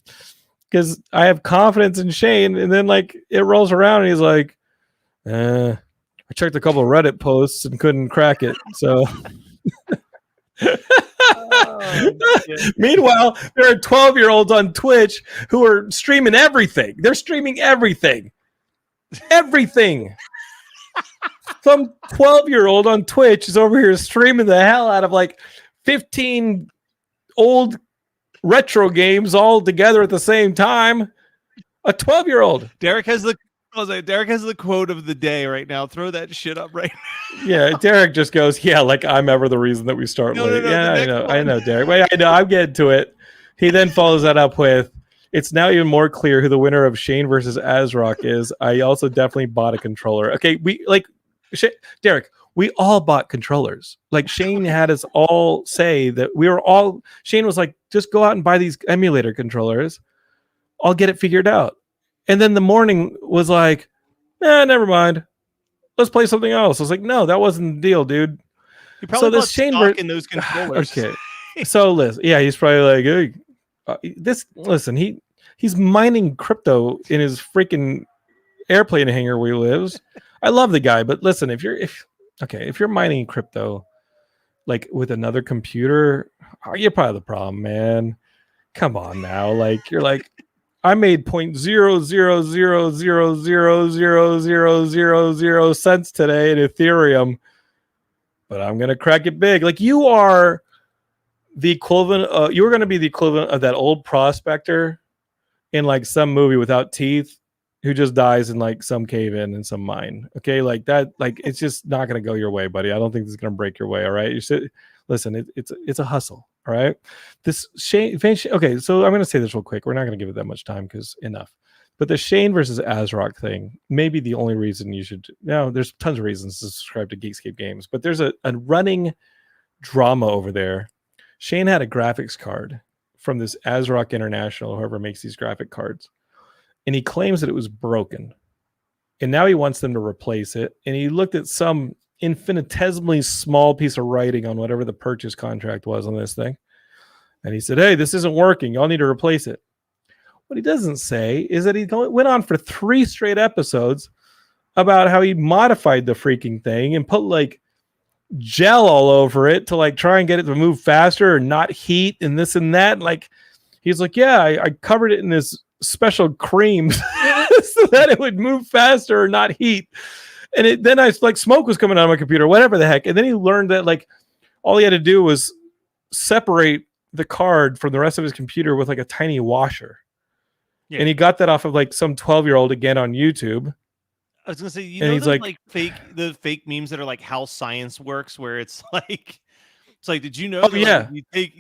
because I have confidence in Shane, and then like it rolls around, and he's like, I checked a couple of Reddit posts and couldn't crack it. So, meanwhile, there are 12-year-olds on Twitch who are streaming everything. They're streaming everything. Some 12-year-old on Twitch is over here streaming the hell out of like 15 old retro games all together at the same time. A 12-year-old. Derek has the quote of the day right now. Throw that shit up right now. Yeah, Derek just goes, yeah, like I'm ever the reason that we start late. Yeah, I know, Derek. Wait, I know, I'm getting to it. He then follows that up with, it's now even more clear who the winner of Shane versus Asrock is. I also definitely bought a controller. Okay, Derek, we all bought controllers. Like Shane had us all say that Shane was like, just go out and buy these emulator controllers. I'll get it figured out. And then the morning was like, never mind. Let's play something else. I was like, no, that wasn't the deal, dude. He probably bought stock in those controllers. Okay. So listen, yeah, he's probably like, hey, he's mining crypto in his freaking airplane hangar where he lives. I love the guy, but listen, if you're mining crypto like with another computer, you're probably the problem, man. Come on now, like you're like, I made 0.000000000 today in Ethereum, but I'm gonna crack it big. Like you are the equivalent. You were gonna be the equivalent of that old prospector in like some movie without teeth who just dies in like some cave in some mine. Okay, like that. Like it's just not gonna go your way, buddy. I don't think this is gonna break your way. All right, listen. It's a hustle. All right. This Shane. Okay, so I'm gonna say this real quick. We're not gonna give it that much time because enough. But the Shane versus Asrock thing may be the only reason you should. Now, there's tons of reasons to subscribe to Geekscape Games, but there's a running drama over there. Shane had a graphics card from this Asrock International, whoever makes these graphic cards, and he claims that it was broken, and now he wants them to replace it. And he looked at some infinitesimally small piece of writing on whatever the purchase contract was on this thing, and he said, hey, this isn't working, y'all need to replace it. What he doesn't say is that he went on for 3 straight episodes about how he modified the freaking thing and put like gel all over it to like try and get it to move faster or not heat and this and that. Like he's like, yeah, I covered it in this special cream so that it would move faster or not heat. And then I like smoke was coming out of my computer, whatever the heck. And then he learned that like all he had to do was separate the card from the rest of his computer with like a tiny washer. Yeah. And he got that off of like some 12-year-old again on YouTube. I was gonna say, you know, those like the fake memes that are like how science works, where it's like, did you know? Oh, yeah,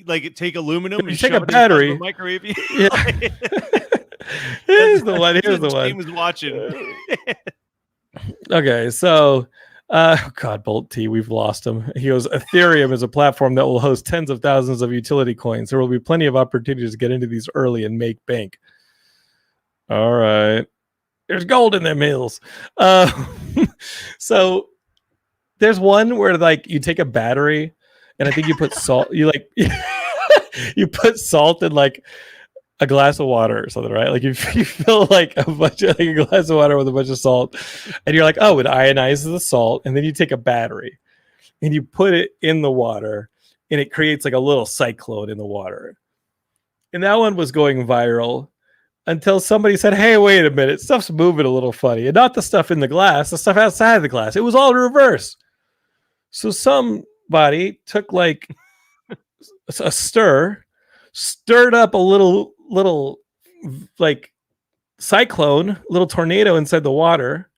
like, you take aluminum, you take a battery, microwave. Yeah. Here's the one. Here's the one. James was watching. Okay, so, God, Bolt T, we've lost him. He goes, Ethereum is a platform that will host tens of thousands of utility coins. There will be plenty of opportunities to get into these early and make bank. All right. There's gold in them hills. So there's one where like you take a battery and I think you put salt, you like, you put salt in like a glass of water or something, right? Like you fill like a bunch of like a glass of water with a bunch of salt and you're like, oh, it ionizes the salt. And then you take a battery and you put it in the water and it creates like a little cyclone in the water. And that one was going viral until somebody said, hey, wait a minute, stuff's moving a little funny. And not the stuff in the glass, the stuff outside of the glass. It was all reverse. So somebody took like a stirred up a little like cyclone, little tornado inside the water,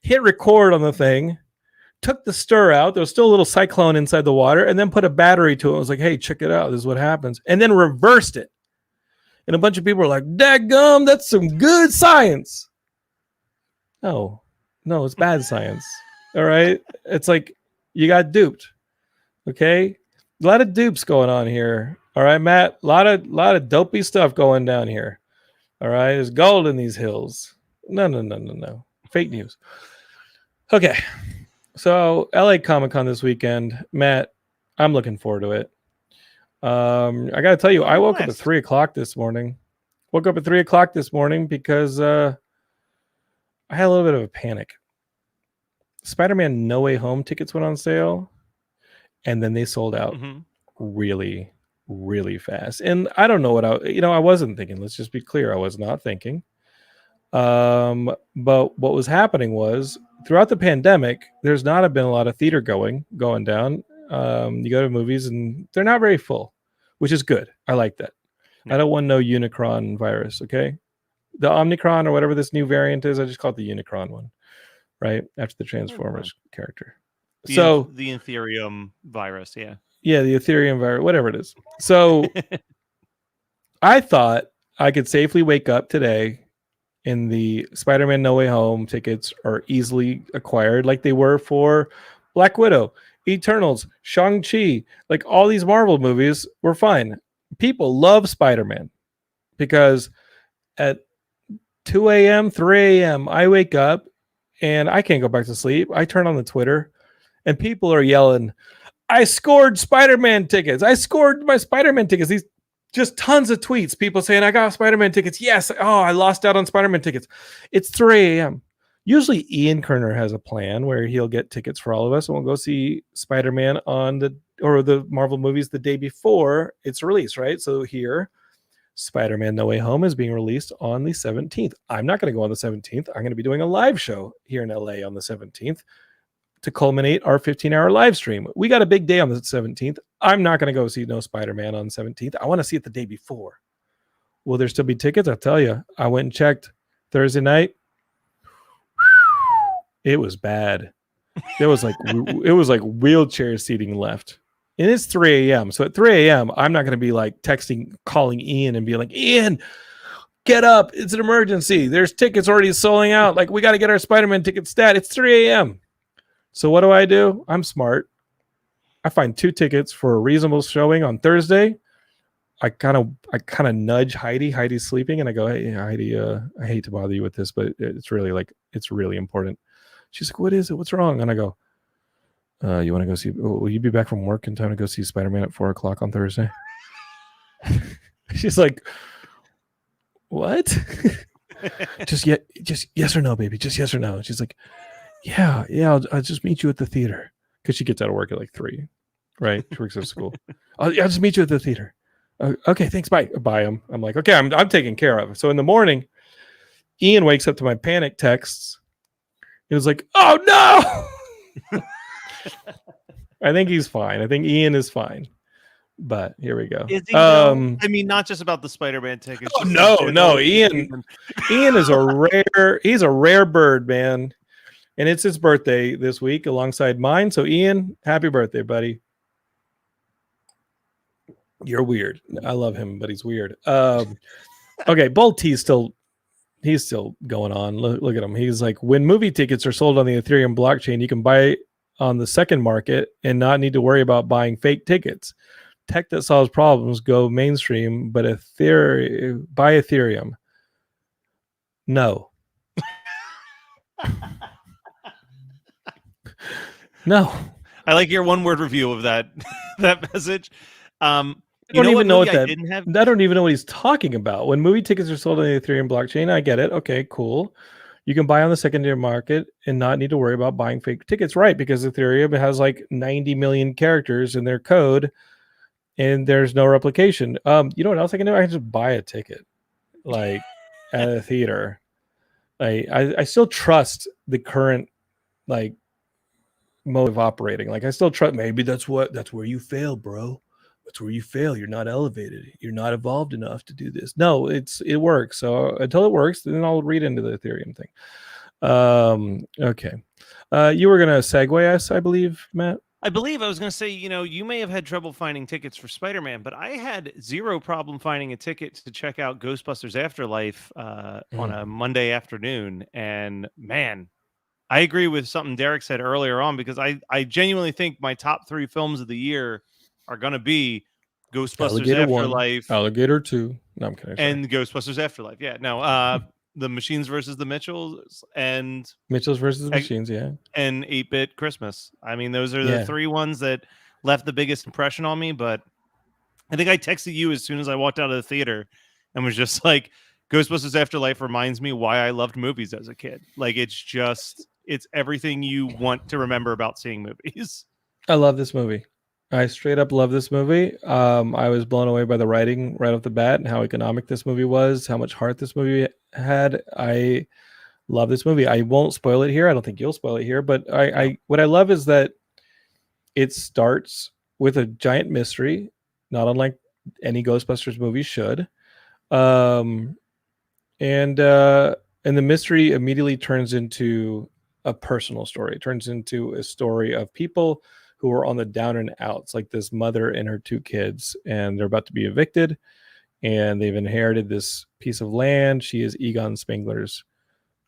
hit record on the thing, took the stir out. There was still a little cyclone inside the water, and then put a battery to it. It was like, hey, check it out. This is what happens. And then reversed it. And a bunch of people were like, daggum, that's some good science. No, it's bad science. All right. It's like you got duped. Okay. A lot of dupes going on here. All right, Matt. A lot of dopey stuff going down here. All right. There's gold in these hills. No. Fake news. Okay. So LA Comic-Con this weekend. Matt, I'm looking forward to it. I got to tell you, I woke up at 3 o'clock this morning. Because I had a little bit of a panic. Spider-Man No Way Home tickets went on sale, and then they sold out really, really fast. And I don't know what I wasn't thinking. Let's just be clear. I was not thinking. But what was happening was throughout the pandemic, there's not been a lot of theater going down. You go to movies and they're not very full, which is good. I like that. I don't want no Unicron virus, okay? The Omicron or whatever this new variant is, I just call it the Unicron one, right? After the Transformers character. The Ethereum virus, yeah. Yeah, the Ethereum virus, whatever it is. So I thought I could safely wake up today and the Spider-Man No Way Home tickets are easily acquired like they were for Black Widow, Eternals, Shang-Chi, like all these Marvel movies were fine. People love Spider-Man because at 2 a.m., 3 a.m., I wake up and I can't go back to sleep. I turn on the Twitter and people are yelling, I scored Spider-Man tickets. I scored my Spider-Man tickets. These just tons of tweets. People saying, I got Spider-Man tickets. Yes. Oh, I lost out on Spider-Man tickets. It's 3 a.m. Usually Ian Kerner has a plan where he'll get tickets for all of us and we'll go see Spider-Man or the Marvel movies the day before it's released, right? So here, Spider-Man No Way Home is being released on the 17th. I'm not going to go on the 17th. I'm going to be doing a live show here in LA on the 17th to culminate our 15-hour live stream. We got a big day on the 17th. I'm not going to go see no Spider-Man on the 17th. I want to see it the day before. Will there still be tickets? I'll tell you. I went and checked Thursday night. It was bad. It was like wheelchair seating left. And it's 3 a.m. So at 3 a.m., I'm not going to be like calling Ian and being like, Ian, get up. It's an emergency. There's tickets already selling out. Like, we got to get our Spider-Man ticket stat. It's 3 a.m. So what do? I'm smart. I find 2 tickets for a reasonable showing on Thursday. I kind of nudge Heidi. Heidi's sleeping, and I go, hey, Heidi, I hate to bother you with this, but it's really important. She's like, what is it? What's wrong? And I go, you want to go see? Will you be back from work in time to go see Spider-Man at 4 o'clock on Thursday? She's like, what? just yes or no, baby. Just yes or no. She's like, yeah. I'll just meet you at the theater. because she gets out of work at like 3, right? She works at school. I'll just meet you at the theater. Okay, thanks. Bye. Bye. I'm like, okay, I'm taken care of. So in the morning, Ian wakes up to my panic texts. He was like, oh no. I think he's fine. I think Ian is fine. But here we go. Is he though? I mean, not just about the Spider-Man tickets. Oh, no. Ian is he's a rare bird, man. And it's his birthday this week alongside mine. So Ian, happy birthday, buddy. You're weird. I love him, but he's weird. Okay, Bold T's still going on. Look at him. He's like, when movie tickets are sold on the Ethereum blockchain, you can buy on the second market and not need to worry about buying fake tickets. Tech that solves problems go mainstream, but buy Ethereum. No. No. I like your one-word review of that message. I don't even know what he's talking about. When movie tickets are sold on the Ethereum blockchain, I get it. Okay, cool. You can buy on the secondary market and not need to worry about buying fake tickets, right? Because Ethereum has like 90 million characters in their code, and there's no replication. You know what else I can do? I can just buy a ticket, like at a theater. I still trust the current like mode of operating. Like I still trust. Maybe that's where you fail, bro. That's where you fail. You're not elevated. You're not evolved enough to do this. No, it works. So until it works, then I'll read into the Ethereum thing. Okay. You were gonna segue us, I believe, Matt. I was going to say, you may have had trouble finding tickets for Spider-Man, but I had zero problem finding a ticket to check out Ghostbusters Afterlife on a Monday afternoon. And man, I agree with something Derek said earlier on, because I genuinely think my top 3 films of the year are going to be Ghostbusters Alligator Afterlife, 1, Alligator 2. No, I'm kidding. And Ghostbusters Afterlife. Yeah, no, the Machines versus the Mitchells and Mitchells versus the Machines, yeah, and 8-Bit Christmas. I mean, those are the 3 ones that left the biggest impression on me. But I think I texted you as soon as I walked out of the theater and was just like, Ghostbusters Afterlife reminds me why I loved movies as a kid. Like, it's everything you want to remember about seeing movies. I love this movie. I straight up love this movie. I was blown away by the writing right off the bat and how economic this movie was, how much heart this movie had. I love this movie. I won't spoil it here. I don't think you'll spoil it here, but what I love is that it starts with a giant mystery, not unlike any Ghostbusters movie should. And the mystery immediately turns into a personal story. It turns into a story of people who are on the down and outs, like this mother and her 2 kids, and they're about to be evicted, and they've inherited this piece of land. She is Egon Spengler's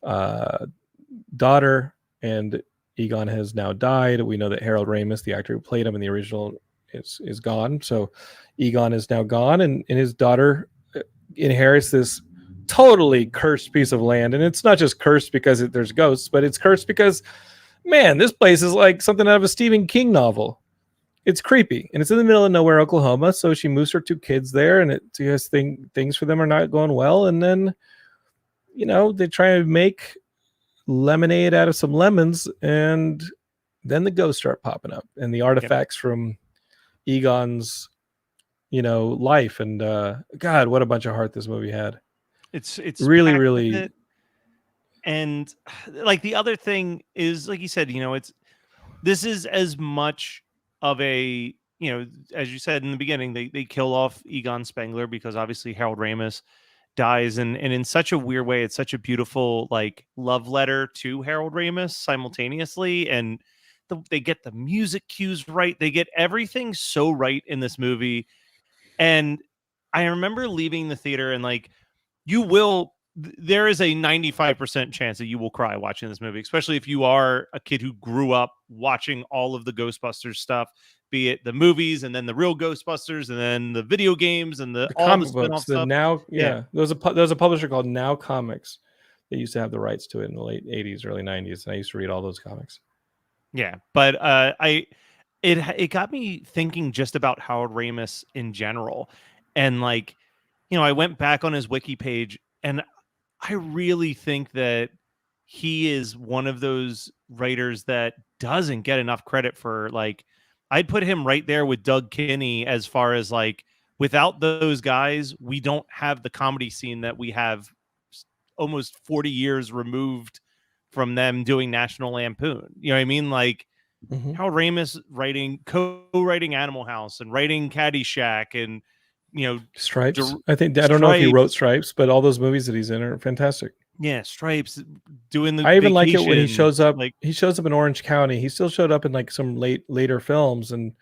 daughter, and Egon has now died. We know that Harold Ramis, the actor who played him in the original, is gone. So Egon is now gone, and his daughter inherits this totally cursed piece of land. And it's not just cursed because there's ghosts, but it's cursed because, man, this place is like something out of a Stephen King novel. It's creepy, and it's in the middle of nowhere, Oklahoma. So she moves her 2 kids there, and things for them are not going well. And then, they try to make lemonade out of some lemons, and then the ghosts start popping up, and the artifacts from Egon's, life. And God, what a bunch of heart this movie had. It's really. And like the other thing is, like you said, this is as much of a, as you said in the beginning, they kill off Egon Spengler because obviously Harold Ramis dies, and in such a weird way, it's such a beautiful like love letter to Harold Ramis simultaneously, and they get the music cues right, they get everything so right in this movie. And I remember leaving the theater and like, there is a 95% chance that you will cry watching this movie, especially if you are a kid who grew up watching all of the Ghostbusters stuff, be it the movies and then the real Ghostbusters and then the video games and the comic books. There was a publisher called Now Comics that used to have the rights to it in the late 80s, early 90s, and I used to read all those comics. Yeah, but it got me thinking just about Harold Ramis in general, and like, I went back on his wiki page, and I really think that he is one of those writers that doesn't get enough credit for, like, I'd put him right there with Doug Kinney as far as like, without those guys, we don't have the comedy scene that we have almost 40 years removed from them doing National Lampoon. You know what I mean? Like, Mhm. Harold Ramis co-writing Animal House and writing Caddyshack and, you know, Stripes. I don't know if he wrote Stripes. Stripes, but all those movies that he's in are fantastic. Yeah, Stripes, doing the I even like it when he Vacation. shows up. Like, He shows up in Orange County. He still showed up in like some later films, and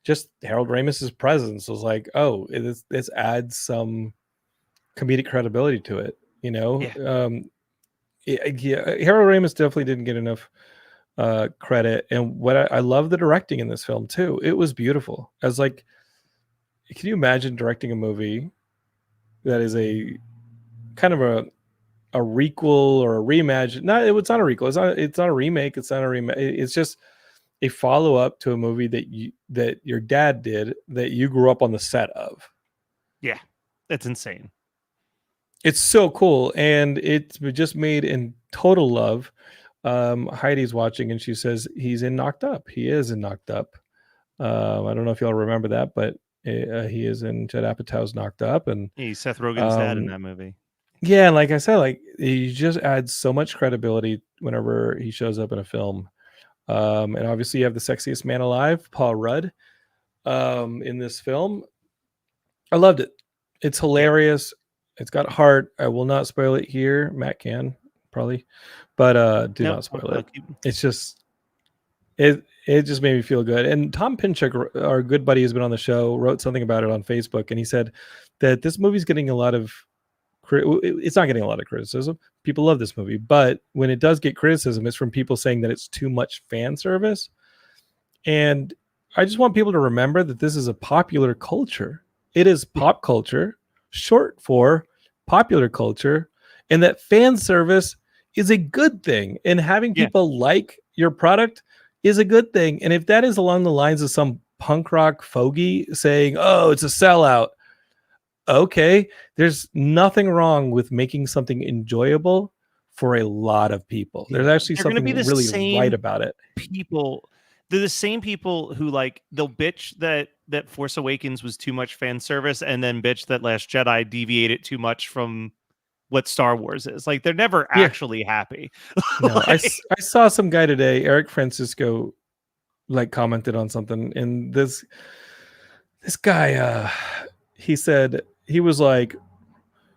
just Harold Ramis's presence was like, oh, this adds some comedic credibility to it. You know, yeah, yeah, Harold Ramis definitely didn't get enough credit, and what I love the directing in this film too. It was beautiful. I was like, can you imagine directing a movie that is a kind of a requel or a reimagine? It's not a requel. It's not a remake. It's not a remake. It's just a follow up to a movie that your dad did that you grew up on the set of. yeah, that's insane. It's so cool, and it's just made in total love. Heidi's watching, and she says he's in Knocked Up. He is in Knocked Up. I don't know if y'all remember that, but he is in Judd Apatow's Knocked Up, and He's Seth Rogen's dad in that movie. yeah, and like I said, like he just adds so much credibility whenever he shows up in a film. And obviously, you have the sexiest man alive, Paul Rudd, in this film. I loved it. It's hilarious. It's got heart. I will not spoil it here. Matt can probably, but do not spoil it. It's just it just made me feel good. And Tom Pinchuk, our good buddy who's been on the show, wrote something about it on Facebook, and he said that this movie's getting a lot of it's not getting a lot of criticism. People love this movie, but when it does get criticism, it's from people saying that it's too much fan service. And I just want people to remember that this is a popular culture. It is pop culture, short for popular culture, and that fan service is a good thing. And having people like your product is a good thing. And if that is along the lines of some punk rock fogey saying, oh, it's a sellout, okay, there's nothing wrong with making something enjoyable for a lot of people. There's actually something really right about it. They're the same people who, like, they'll bitch that Force Awakens was too much fan service, and then bitch that Last Jedi deviated too much from what Star Wars is. Like, they're never actually happy. No, like, I saw some guy today, Eric Francisco, like commented on something, and this guy, he said, he was like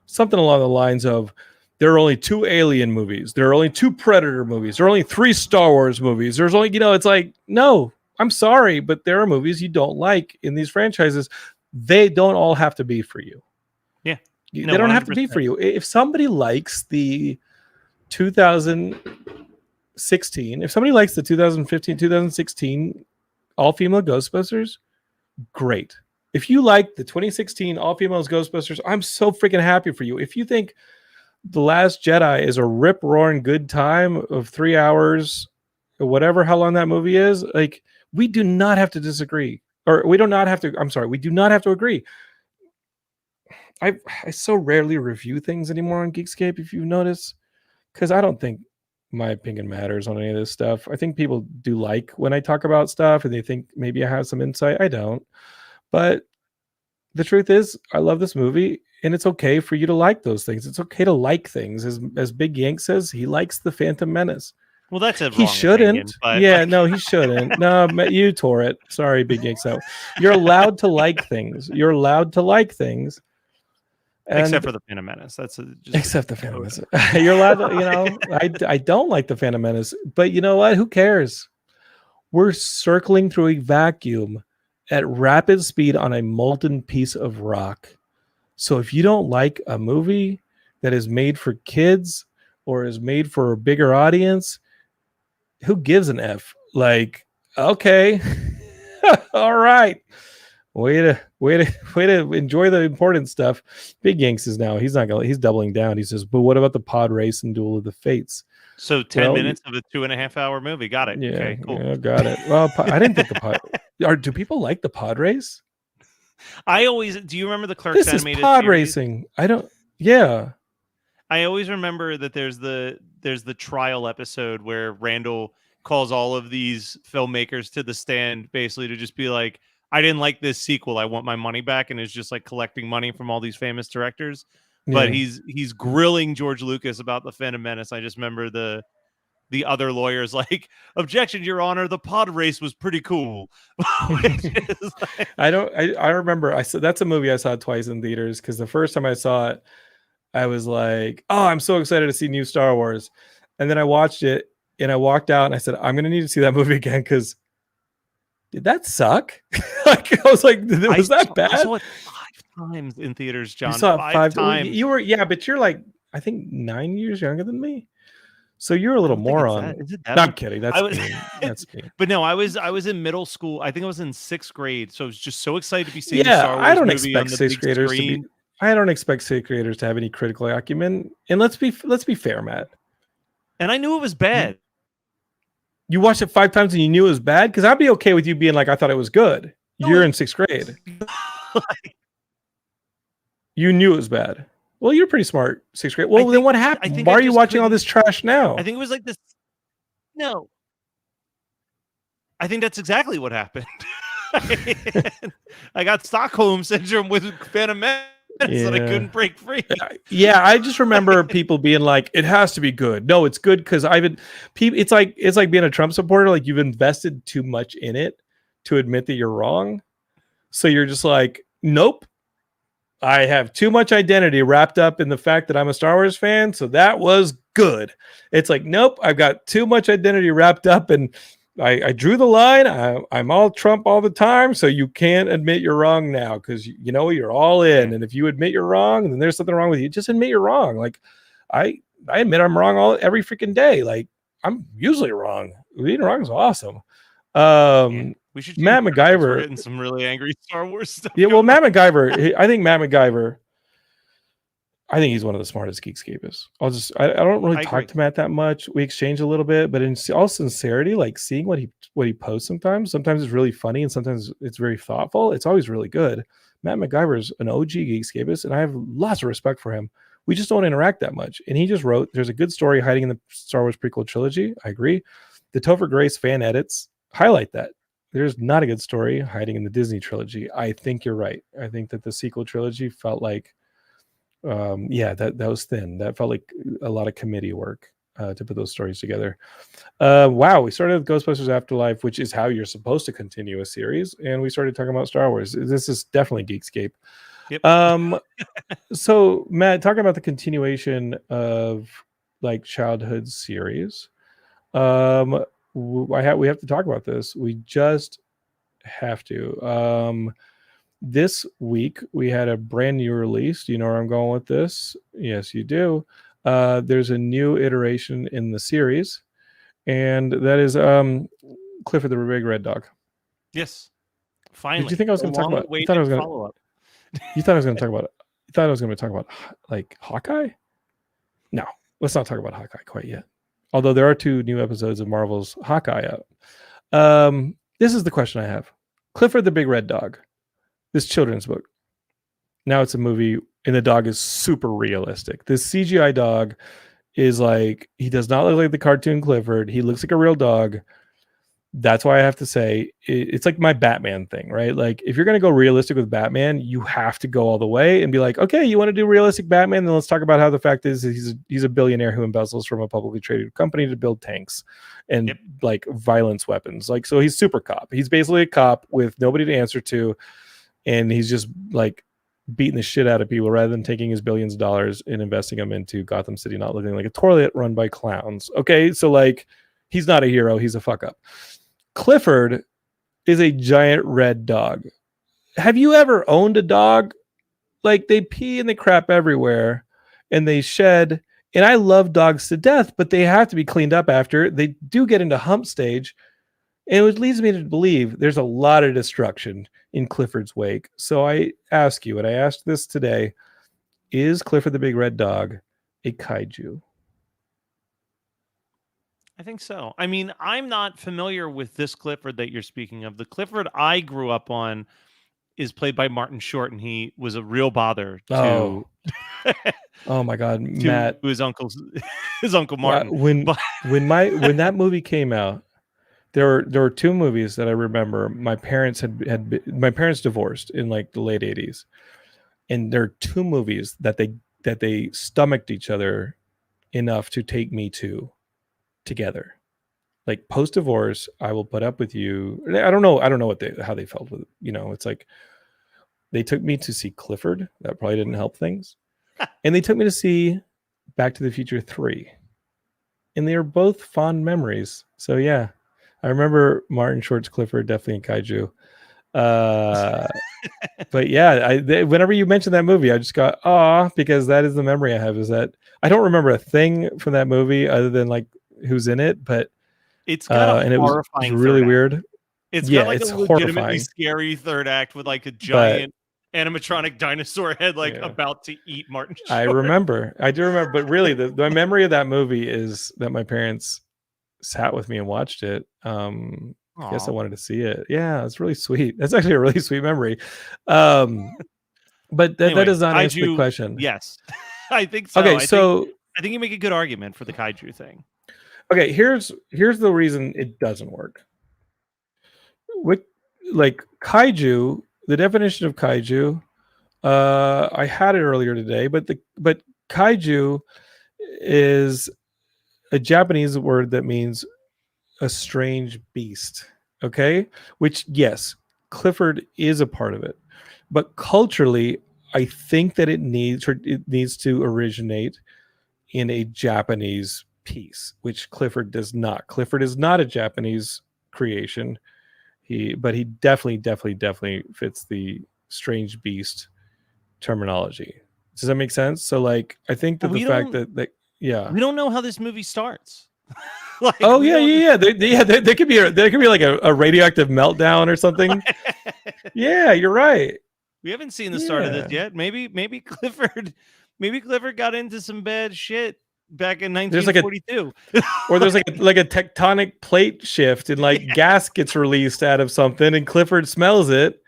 something along the lines of, there are only 2 Alien movies, there are only 2 Predator movies, there are only 3 Star Wars movies, there's only, it's like, no, I'm sorry, but there are movies you don't like in these franchises. They don't all have to be for you. Yeah, they don't 100%. Have to be for you. If somebody likes the 2016, if somebody likes the 2015 2016 all-female Ghostbusters, great. If you like the 2016 all-females Ghostbusters, I'm so freaking happy for you. If you think The Last Jedi is a rip-roaring good time of 3 hours, or whatever, how long that movie is, like, we do not have to disagree. Or we do not have to agree. I so rarely review things anymore on Geekscape, if you've noticed, because I don't think my opinion matters on any of this stuff. I think people do like when I talk about stuff, and they think maybe I have some insight. I don't. But the truth is, I love this movie, and it's okay for you to like those things. It's okay to like things. As Big Yank says, he likes the Phantom Menace. Well, that's a he shouldn't. Opinion, yeah, like... no, he shouldn't. No, you tore it. Sorry, Big Yank. So you're allowed to like things. You're allowed to like things. Except for the Phantom Menace. Except the Phantom Menace. You're allowed to, I don't like the Phantom Menace, but you know what? Who cares? We're circling through a vacuum at rapid speed on a molten piece of rock. So if you don't like a movie that is made for kids or is made for a bigger audience, who gives an F? Like, okay, all right. Way to enjoy the important stuff. Big Yanks is now, he's doubling down. He says, but what about the pod race and Duel of the Fates? So 10 minutes of a 2.5-hour movie. Got it. Yeah, okay, cool. Yeah, got it. Well, I didn't think the pod. Do people like the pod race? Do you remember the Clerks animated is pod series? racing? I don't. Yeah. I always remember that there's the trial episode where Randall calls all of these filmmakers to the stand, basically to just be like, I didn't like this sequel, I want my money back, and is just like collecting money from all these famous directors. But Yeah. he's grilling George Lucas about the Phantom Menace. I just remember the other lawyers like, objection, Your Honor, the pod race was pretty cool. Which is like, I remember I saw that's a movie I saw twice in theaters because the first time I saw it, I was like, oh, I'm so excited to see new Star Wars. And then I watched it and I walked out and I said, I'm gonna need to see that movie again because did that suck? Like I was like, was that bad? I saw it 5 times in theaters, You John. saw it Five five. Well, times. you were, yeah, but you're like, I think 9 years younger than me. So you're a I little don't think it's that. moron. Is it that No, I'm much? kidding. I That's was, mean. That's mean. but no, I was in middle school. I think I was in 6th grade, so I was just so excited to be seeing a Yeah, Star I Wars don't movie on expect the sixth big graders to be. screen. I don't expect sixth graders to have any critical acumen. And let's be fair, Matt. And I knew it was You bad. you watched it 5 times and you knew it was bad because I'd be okay with you being like, I thought it was good. No, You're in sixth grade. You knew it was bad. Well, you're pretty smart, sixth grade. Well, then what I happened? think Why I are you just watching all couldn't. this trash now? I think it was like this. No, I think that's exactly what happened. I got Stockholm syndrome with Phantom Menace that I Yeah. couldn't break free. Yeah, I just remember people being like, "It has to be good." No, it's good because I've been. It's like being a Trump supporter. Like you've invested too much in it to admit that you're wrong. So you're just like, "Nope, I have too much identity wrapped up in the fact that I'm a Star Wars fan." So that was good. It's like, nope, I've got too much identity wrapped up, and I drew the line. I'm all Trump all the time, so you can't admit you're wrong now because you know you're all in. Yeah. And if you admit you're wrong, then there's something wrong with you. Just admit you're wrong. Like I I admit I'm wrong every freaking day. Like I'm usually wrong. Being wrong is awesome. Yeah. We should change Matt that because we're MacGyver. getting some really angry Star Wars stuff. Yeah, well, Going on. Matt MacGyver. I think Matt MacGyver. I think he's one of the smartest Geekscape is. I don't really I talk agree. to Matt that much. We exchange a little bit, but in all sincerity, like seeing what he posts sometimes it's really funny and sometimes it's very thoughtful. It's always really good. Matt MacGyver is an OG Geekscapist, and I have lots of respect for him. We just don't interact that much. And he just wrote, "There's a good story hiding in the Star Wars prequel trilogy." I agree. The Topher Grace fan edits highlight that. There's not a good story hiding in the Disney trilogy. I think you're right. I think that the sequel trilogy felt like yeah, that was thin. That felt like a lot of committee work to put those stories together. Wow, we started with Ghostbusters Afterlife, which is how you're supposed to continue a series, and we started talking about Star Wars. This is definitely Geekscape. Yep. So Matt, talking about the continuation of like childhood series, we have to talk about this. We just have to. This week we had a brand new release. Do you know where I'm going with this? Yes, you do. There's a new iteration in the series, and that is Clifford the Big Red Dog. Yes. Finally. Did you think I was A going to talk about? You thought I long-awaited was going to. follow-up. You thought I was going to talk about. You thought I was going to talk about like Hawkeye? No, let's not talk about Hawkeye quite yet. Although there are 2 new episodes of Marvel's Hawkeye out. This is the question I have: Clifford the Big Red Dog. This children's book. Now it's a movie, and the dog is super realistic. This CGI dog is like, he does not look like the cartoon Clifford. He looks like a real dog. That's why I have to say it's like my Batman thing, right? Like if you're going to go realistic with Batman, you have to go all the way and be like, okay, you want to do realistic Batman? Then let's talk about how the fact is he's a billionaire who embezzles from a publicly traded company to build tanks and Yep. like violence weapons. Like, so he's super cop. He's basically a cop with nobody to answer to. And he's just like beating the shit out of people rather than taking his billions of dollars and investing them into Gotham City, not looking like a toilet run by clowns. Okay. So like, he's not a hero. He's a fuck up. Clifford is a giant red dog. Have you ever owned a dog? Like they pee and they crap everywhere and they shed. And I love dogs to death, but they have to be cleaned up after. They do get into hump stage. And it leads me to believe there's a lot of destruction in Clifford's wake. So I ask you, and I asked this today, is Clifford the Big Red Dog a kaiju? I think so. I mean, I'm not familiar with this Clifford that you're speaking of. The Clifford I grew up on is played by Martin Short, and he was a real bother Oh, to oh my God, to Matt. his uncle Martin. When But when that movie came out, there were two movies that I remember. My parents my parents divorced in like the late 80s, and there are two movies that they stomached each other enough to take me to together. Like post divorce, I will put up with you. I don't know how they felt with it. It's like they took me to see Clifford. That probably didn't help things. And they took me to see Back to the Future 3. And they are both fond memories. So yeah, I remember Martin Short's Clifford, definitely in Kaiju. But yeah, whenever you mention that movie, I just got because that is the memory I have. Is that I don't remember a thing from that movie other than like who's in it, but it's got a and it was horrifying really third act. weird. It's Yeah, got like it's a legitimately horrifying. scary third act with like a But giant animatronic dinosaur head like Yeah. about to eat Martin Short. I do remember, but really the memory of that movie is that my parents sat with me and watched it. I guess I wanted to see it. Yeah, it's really sweet. That's actually a really sweet memory. But that Anyway, does not answer the Kaiju, question. yes. I think so. Okay, I think you make a good argument for the Kaiju thing. Okay, here's the reason it doesn't work. With like Kaiju, the definition of Kaiju, I had it earlier today, but Kaiju is a Japanese word that means a strange beast. Okay, which yes, Clifford is a part of it, but culturally, I think that it needs to originate in a Japanese piece, which Clifford does not. Clifford is not a Japanese creation. But he definitely fits the strange beast terminology. Does that make sense? So like, I think that the fact that yeah, we don't know how this movie starts. Like, yeah. There could be like a radioactive meltdown or something. Yeah, you're right. We haven't seen the start of this yet. Maybe Clifford got into some bad shit back in 1942. Or there's like a tectonic plate shift and like gas gets released out of something and Clifford smells it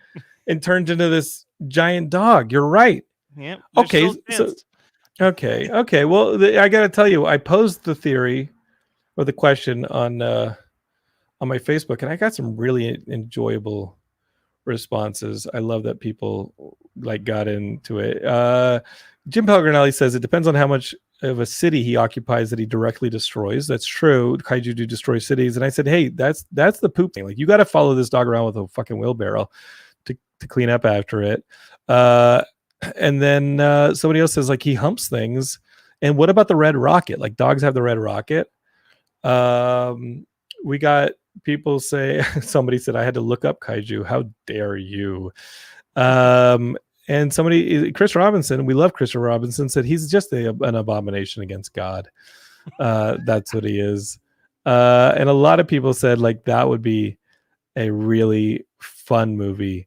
and turns into this giant dog. You're right. Yeah. Okay. So okay. Well, I got to tell you, I posed the theory or the question on my Facebook, and I got some really enjoyable responses. I love that people like got into it. Jim Pelgrinelli says it depends on how much of a city he occupies that he directly destroys. That's true. Kaiju do destroy cities. And I said, hey, that's the poop thing. Like, you got to follow this dog around with a fucking wheelbarrow to clean up after it. And then somebody else says like he humps things. And what about the red rocket? Like, dogs have the red rocket. We got people say, somebody said I had to look up Kaiju. How dare you? And somebody, Chris Robinson, we love Chris Robinson, said he's just an abomination against God. That's what he is. And a lot of people said like that would be a really fun movie.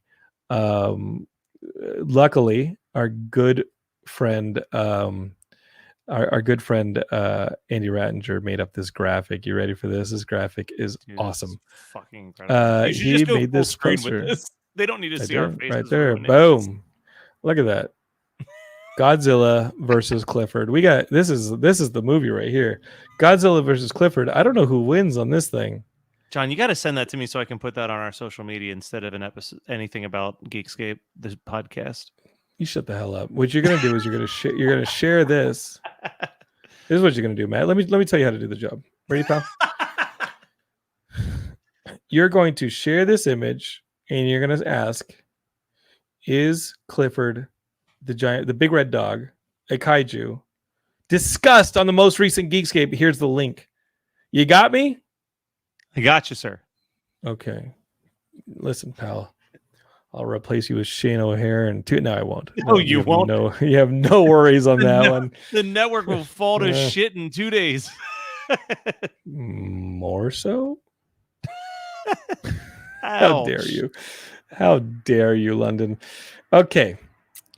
Luckily, our good friend, our good friend Andy Rattinger made up this graphic. You ready for this? This graphic is awesome. Fucking incredible. He made this poster. They don't need to see our faces right there. Boom. Look at that. Godzilla versus Clifford. We got this is the movie right here. Godzilla versus Clifford. I don't know who wins on this thing. John, you got to send that to me so I can put that on our social media instead of an episode, anything about Geekscape, the podcast. You shut the hell up. What you're gonna do is you're gonna share this. This is what you're gonna do, Matt. Let me tell you how to do the job. Ready, pal? You're going to share this image and you're gonna ask, is Clifford the big red dog, a kaiju, discussed on the most recent Geekscape? Here's the link. You got me? I got you, sir. Okay. Listen, pal. I'll replace you with Shane O'Hare and no, I won't. No, you won't. No, you have no worries on that one. The network will fall to shit in 2 days. More so? How dare you? How dare you, London? Okay.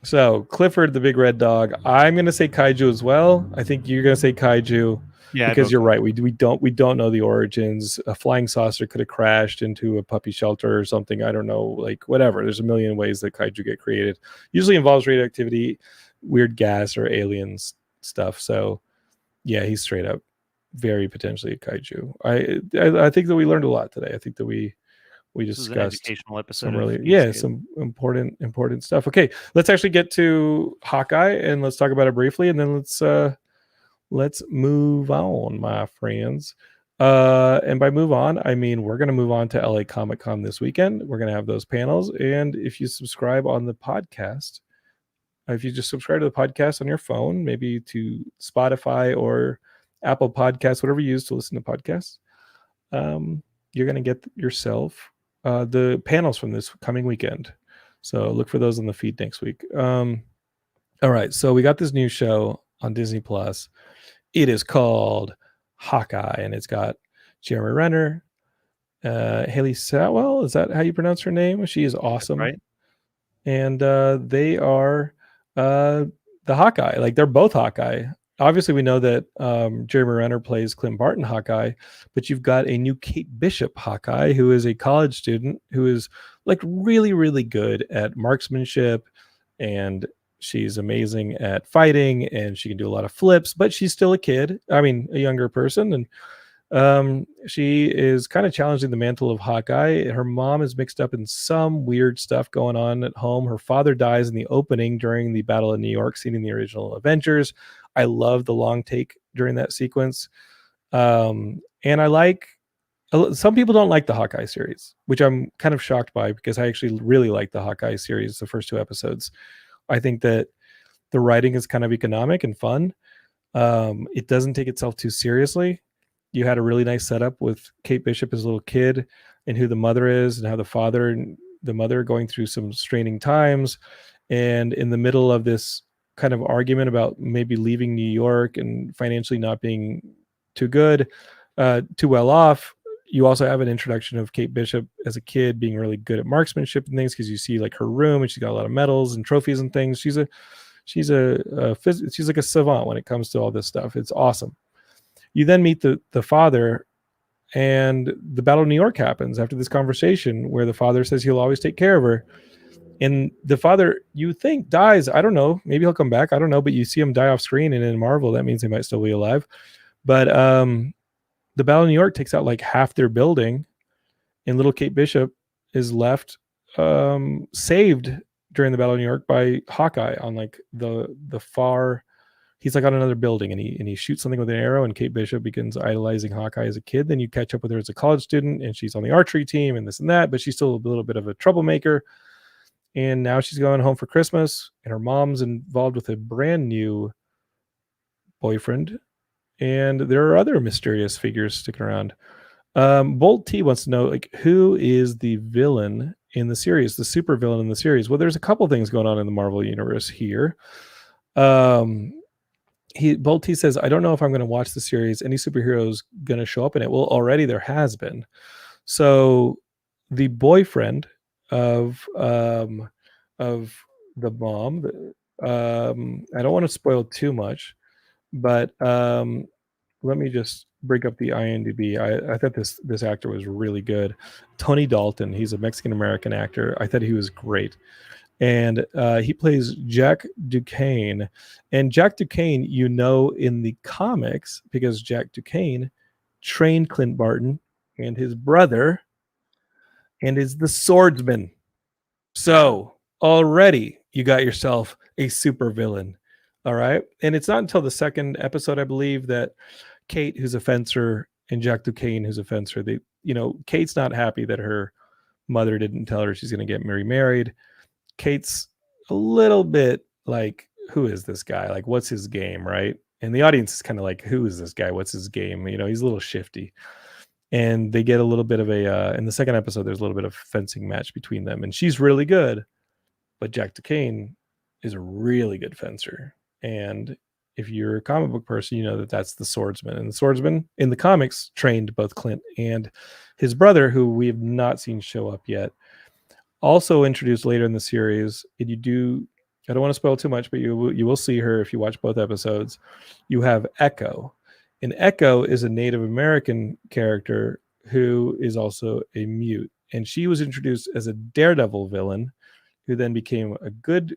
So Clifford, the big red dog. I'm going to say kaiju as well. I think you're going to say kaiju. Yeah, I'd because vote you're right. kaiju. We don't know the origins. A flying saucer could have crashed into a puppy shelter or something. I don't know, like whatever. There's a million ways that kaiju get created. Usually involves radioactivity, weird gas, or aliens stuff. So yeah, he's straight up very potentially a kaiju. I think that we learned a lot today. I think that we This was an discussed educational episode some of really Geekscape. some important stuff. Okay, let's actually get to Hawkeye and let's talk about it briefly, and then let's move on, my friends. And by move on, I mean we're going to move on to LA Comic Con this weekend. We're going to have those panels, and if you subscribe on the podcast, if you just subscribe to the podcast on your phone, maybe to Spotify or Apple Podcasts, whatever you use to listen to podcasts, you're going to get yourself the panels from this coming weekend. So look for those on the feed next week. All right, so we got this new show on Disney Plus. It is called Hawkeye, and it's got Jeremy Renner, Haley Satwell. Is that how you pronounce her name? She is awesome, Right? and they are the Hawkeye. Like they're both Hawkeye. Obviously, we know that Jeremy Renner plays Clint Barton Hawkeye, but you've got a new Kate Bishop Hawkeye, who is a college student who is like really, really good at marksmanship, and she's amazing at fighting, and she can do a lot of flips, but she's still a kid. I mean, a younger person, and she is kind of challenging the mantle of Hawkeye. Her mom is mixed up in some weird stuff going on at home. Her father dies in the opening during the Battle of New York scene in the original Avengers. I love the long take during that sequence. And I like, some people don't like the Hawkeye series, which I'm kind of shocked by because I actually really like the Hawkeye series, the first two episodes. I think that the writing is kind of economic and fun. It doesn't take itself too seriously. You had a really nice setup with Kate Bishop as a little kid and who the mother is and how the father and the mother are going through some straining times. And in the middle of this kind of argument about maybe leaving New York and financially not being too good, too well off, you also have an introduction of Kate Bishop as a kid being really good at marksmanship and things because you see like her room and she's got a lot of medals and trophies and things. She's she's like a savant when it comes to all this stuff. It's awesome. You then meet the father, and the Battle of New York happens after this conversation where the father says he'll always take care of her. And the father, you think, dies. I don't know. Maybe he'll come back. I don't know. But you see him die off screen, and in Marvel, that means he might still be alive. But the Battle of New York takes out like half their building, and little Kate Bishop is left saved during the Battle of New York by Hawkeye on like the far. He's like on another building, and he shoots something with an arrow, and Kate Bishop begins idolizing Hawkeye as a kid. Then you catch up with her as a college student, and she's on the archery team and this and that, but she's still a little bit of a troublemaker. And now she's going home for Christmas, and her mom's involved with a brand new boyfriend, and there are other mysterious figures sticking around. Bolt T wants to know, like, who is the villain in the series, the super villain in the series? Well, there's a couple things going on in the Marvel universe here. Bolt T says, I don't know if I'm going to watch the series. Any superheroes going to show up in it? Well, already there has been. So the boyfriend of the mom, I don't want to spoil too much, but let me just bring up the IMDb. I thought this actor was really good. Tony Dalton. He's a Mexican American actor. I thought he was great. And he plays Jack Duquesne. And Jack Duquesne, you know, in the comics, because Jack Duquesne trained Clint Barton and his brother and is the swordsman. So already you got yourself a super villain. All right. And it's not until the second episode, I believe, that Kate, who's a fencer, and Jack Duquesne, who's a fencer, Kate's not happy that her mother didn't tell her she's going to get remarried. Kate's a little bit like, who is this guy? Like, what's his game, right? And the audience is kind of like, who is this guy? What's his game? He's a little shifty. And they get a little bit of in the second episode, there's a little bit of fencing match between them. And she's really good, but Jack Duquesne is a really good fencer. And if you're a comic book person, you know that that's the swordsman. And the swordsman in the comics trained both Clint and his brother, who we have not seen show up yet. Also introduced later in the series, and I don't want to spoil too much, but you will see her if you watch both episodes. You have Echo, And Echo is a Native American character who is also a mute. And she was introduced as a Daredevil villain who then became a good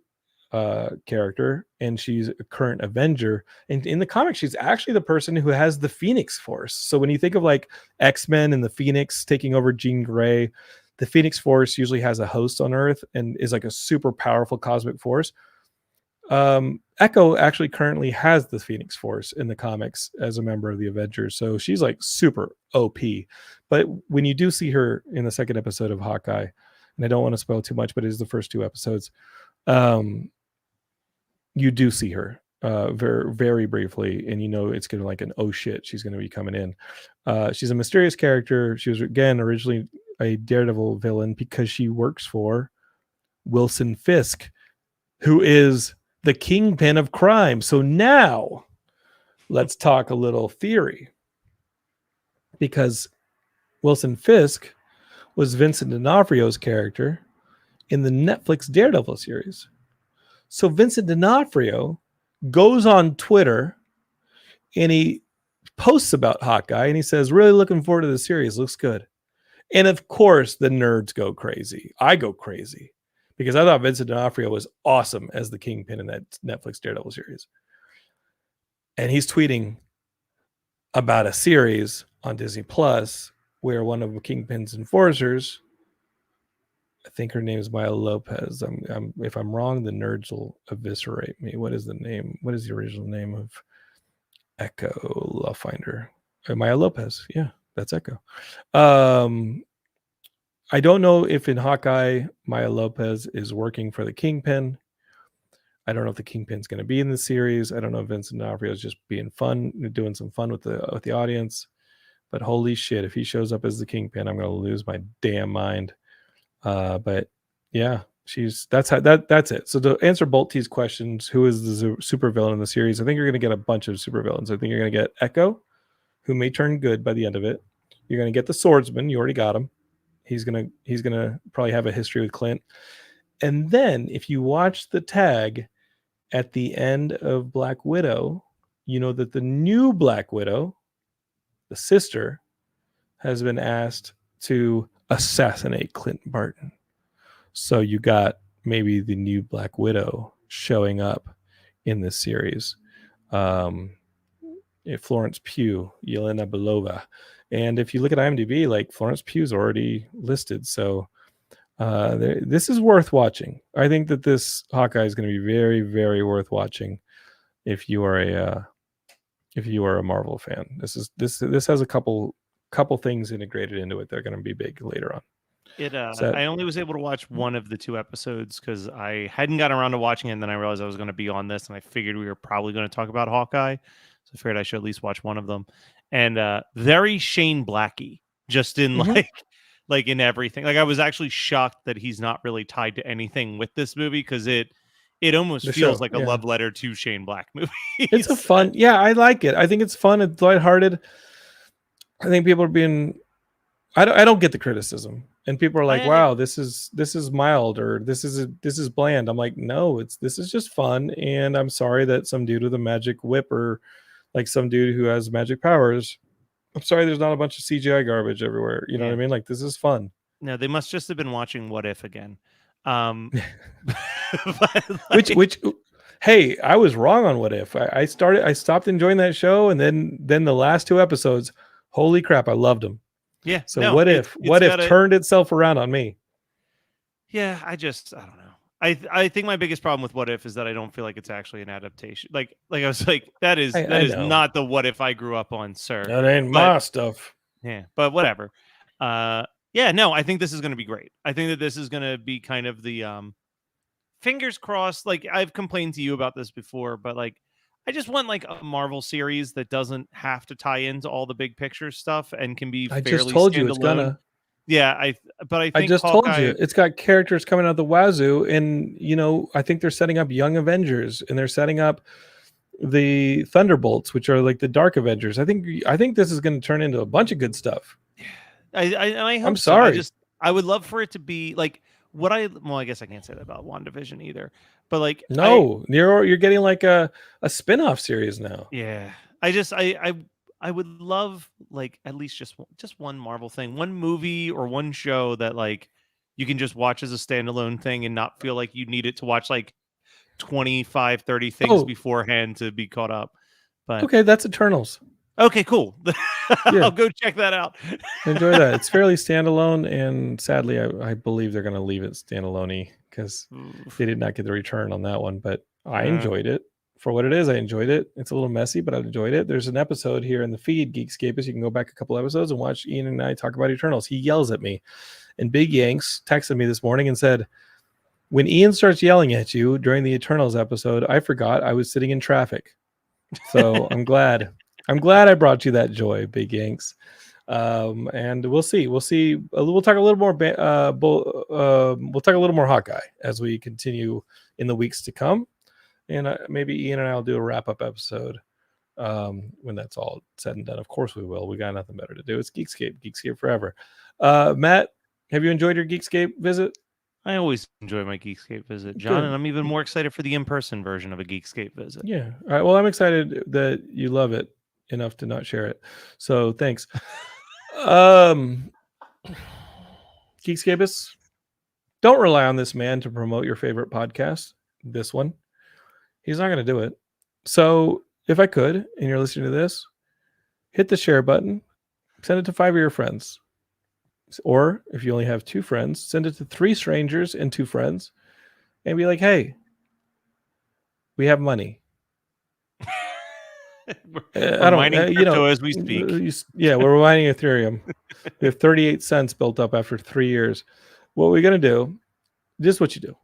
character, and she's a current Avenger. And in the comics, she's actually the person who has the Phoenix Force. So when you think of like X-Men and the Phoenix taking over Jean Grey, the Phoenix Force usually has a host on Earth and is like a super powerful cosmic force. Echo actually currently has the Phoenix Force in the comics as a member of the Avengers, so she's like super OP. But when you do see her in the second episode of Hawkeye, and I don't want to spoil too much, but it is the first 2 episodes, you do see her very, very briefly, and you know it's gonna like an oh shit, she's gonna be coming in. She's a mysterious character. She was again originally a Daredevil villain because she works for Wilson Fisk, who is the kingpin of crime. So now let's talk a little theory, because Wilson Fisk was Vincent D'Onofrio's character in the Netflix Daredevil series. So Vincent D'Onofrio goes on Twitter and he posts about Hawkeye and he says, really looking forward to the series. Looks good. And of course, the nerds go crazy. I go crazy because I thought Vincent D'Onofrio was awesome as the Kingpin in that Netflix Daredevil series. And he's tweeting about a series on Disney Plus where one of Kingpin's enforcers, I think her name is Maya Lopez. If I'm wrong, the nerds will eviscerate me. What is the name? What is the original name of Echo? I'll find her. Maya Lopez. Yeah, that's Echo. I don't know if in Hawkeye, Maya Lopez is working for the Kingpin. I don't know if the Kingpin's going to be in the series. I don't know if Vincent D'Onofrio is just being fun, doing some fun with the audience. But holy shit, if he shows up as the Kingpin, I'm going to lose my damn mind. But yeah, that's it. So to answer Bolt T's questions, who is the supervillain in the series? I think you're going to get a bunch of supervillains. I think you're going to get Echo, who may turn good by the end of it. You're going to get the Swordsman. You already got him. He's gonna probably have a history with Clint. And then if you watch the tag at the end of Black Widow, you know that the new Black Widow, the sister, has been asked to assassinate Clint Barton. So you got maybe the new Black Widow showing up in this series. Florence Pugh, Yelena Belova. And if you look at IMDb, like Florence Pugh's already listed. So this is worth watching. I think that this Hawkeye is going to be very, very worth watching if you are a Marvel fan. This has a couple things integrated into it that are going to be big later on. I only was able to watch one of the 2 episodes because I hadn't gotten around to watching it, and then I realized I was going to be on this, and I figured we were probably going to talk about Hawkeye, so I figured I should at least watch one of them. And very Shane Blacky, just in like in everything. Like I was actually shocked that he's not really tied to anything with this movie, because it almost feels like a love letter to Shane Black movie. It's a fun, I like it. I think it's fun. It's lighthearted. I think people are being. I don't get the criticism, and people are like, "Wow, this is mild," or this is bland. I'm like, no, this is just fun, and I'm sorry that some dude with a magic whip or like some dude who has magic powers. I'm sorry, there's not a bunch of CGI garbage everywhere. You know what I mean? Like, this is fun. No, they must just have been watching What If again. Which hey, I was wrong on What If. I stopped enjoying that show, and then the last 2 episodes, holy crap, I loved them. Yeah. So What If turned itself around on me. Yeah, I don't know. I think my biggest problem with What If is that I don't feel like it's actually an adaptation. Like I was like, that is not the What If I grew up on, sir. That ain't my stuff. Yeah, but whatever. Yeah, no, I think this is going to be great. I think that this is going to be kind of the fingers crossed. Like I've complained to you about this before, but like I just want like a Marvel series that doesn't have to tie into all the big picture stuff and can be. I just told you it's gonna. Yeah, I think I just told you it's got characters coming out the wazoo, and I think they're setting up Young Avengers, and they're setting up the Thunderbolts, which are like the Dark Avengers. I think this is going to turn into a bunch of good stuff. I hope I'm sorry. I would love for it to be like I guess I can't say that about WandaVision either, but like no, you're getting like a spin-off series now. Yeah, I would love like at least just one Marvel thing, one movie or one show that like you can just watch as a standalone thing and not feel like you need it to watch like 25, 30 things Oh, beforehand to be caught up. But okay, that's Eternals. okay, cool. Yeah. I'll go check that out. Enjoy that. It's fairly standalone, and sadly, I believe they're going to leave it standalone because Oof. they did not get the return on that one. But I Uh, enjoyed it for what it is. I enjoyed it. It's a little messy, but I enjoyed it. There's an episode here in the feed, Geekscape. You can go back a couple episodes and watch Ian and I talk about Eternals. He yells at me, and Big Yanks texted me this morning and said, "When Ian starts yelling at you during the Eternals episode, I forgot I was sitting in traffic." So I'm glad. I'm glad I brought you that joy, Big Yanks. And we'll see. We'll see. We'll talk a little more. We'll talk a little more Hawkeye as we continue in the weeks to come, and maybe Ian and I will do a wrap up episode when that's all said and done. Of course we will. We got nothing better to do. It's Geekscape. Geekscape forever. Matt, have you enjoyed your Geekscape visit? I always enjoy my Geekscape visit, John, Good. and I'm even more excited for the in-person version of a Geekscape visit. Yeah. All right. Well, I'm excited that you love it enough to not share it. So thanks. Geekscapists, don't rely on this man to promote your favorite podcast. This one, he's not going to do it. So if I could, and you're listening to this, hit the share button, send it to 5 of your friends. Or if you only have 2 friends, send it to 3 strangers and 2 friends and be like, hey, we have money. We're mining crypto as we speak. We're mining Ethereum. We have 38 cents built up after 3 years. What we're going to do, this is what you do.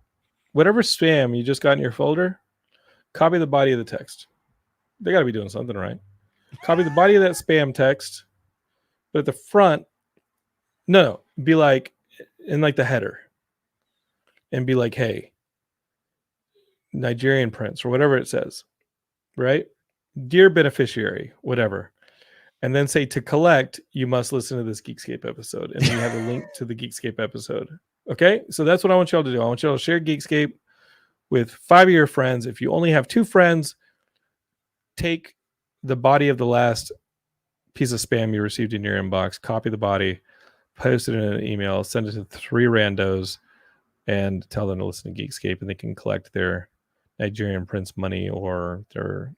Whatever spam you just got in your folder, copy the body of the text. They got to be doing something right. Copy the body of that spam text, but at the front, be like, in like the header, and be like, hey, Nigerian prince, or whatever it says, right? Dear beneficiary, whatever. And then say, to collect, you must listen to this Geekscape episode. And then you have a link to the Geekscape episode. Okay? So that's what I want y'all to do. I want y'all to share Geekscape with 5 of your friends. If you only have 2 friends, take the body of the last piece of spam you received in your inbox, copy the body, post it in an email, send it to 3 randos, and tell them to listen to Geekscape, and they can collect their Nigerian prince money or their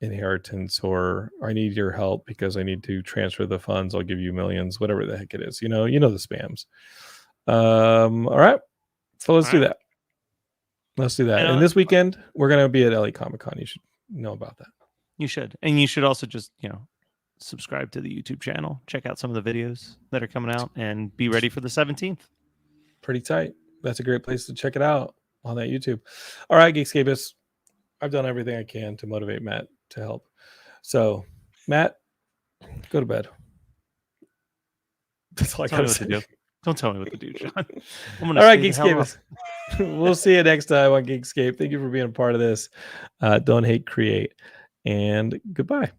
inheritance, or I need your help because I need to transfer the funds. I'll give you millions, whatever the heck it is. You know the spams. All right. So let's do that. Let's do that. And this weekend, we're going to be at LA Comic-Con. You should know about that. You should. And you should also just, subscribe to the YouTube channel. Check out some of the videos that are coming out and be ready for the 17th. Pretty tight. That's a great place to check it out on that YouTube. All right, Geekscapists. I've done everything I can to motivate Matt to help. So, Matt, go to bed. That's all I gotta say. Don't tell me what to do, John. All right, Geekscape. We'll see you next time on Geekscape. Thank you for being a part of this. Don't hate, create, and goodbye.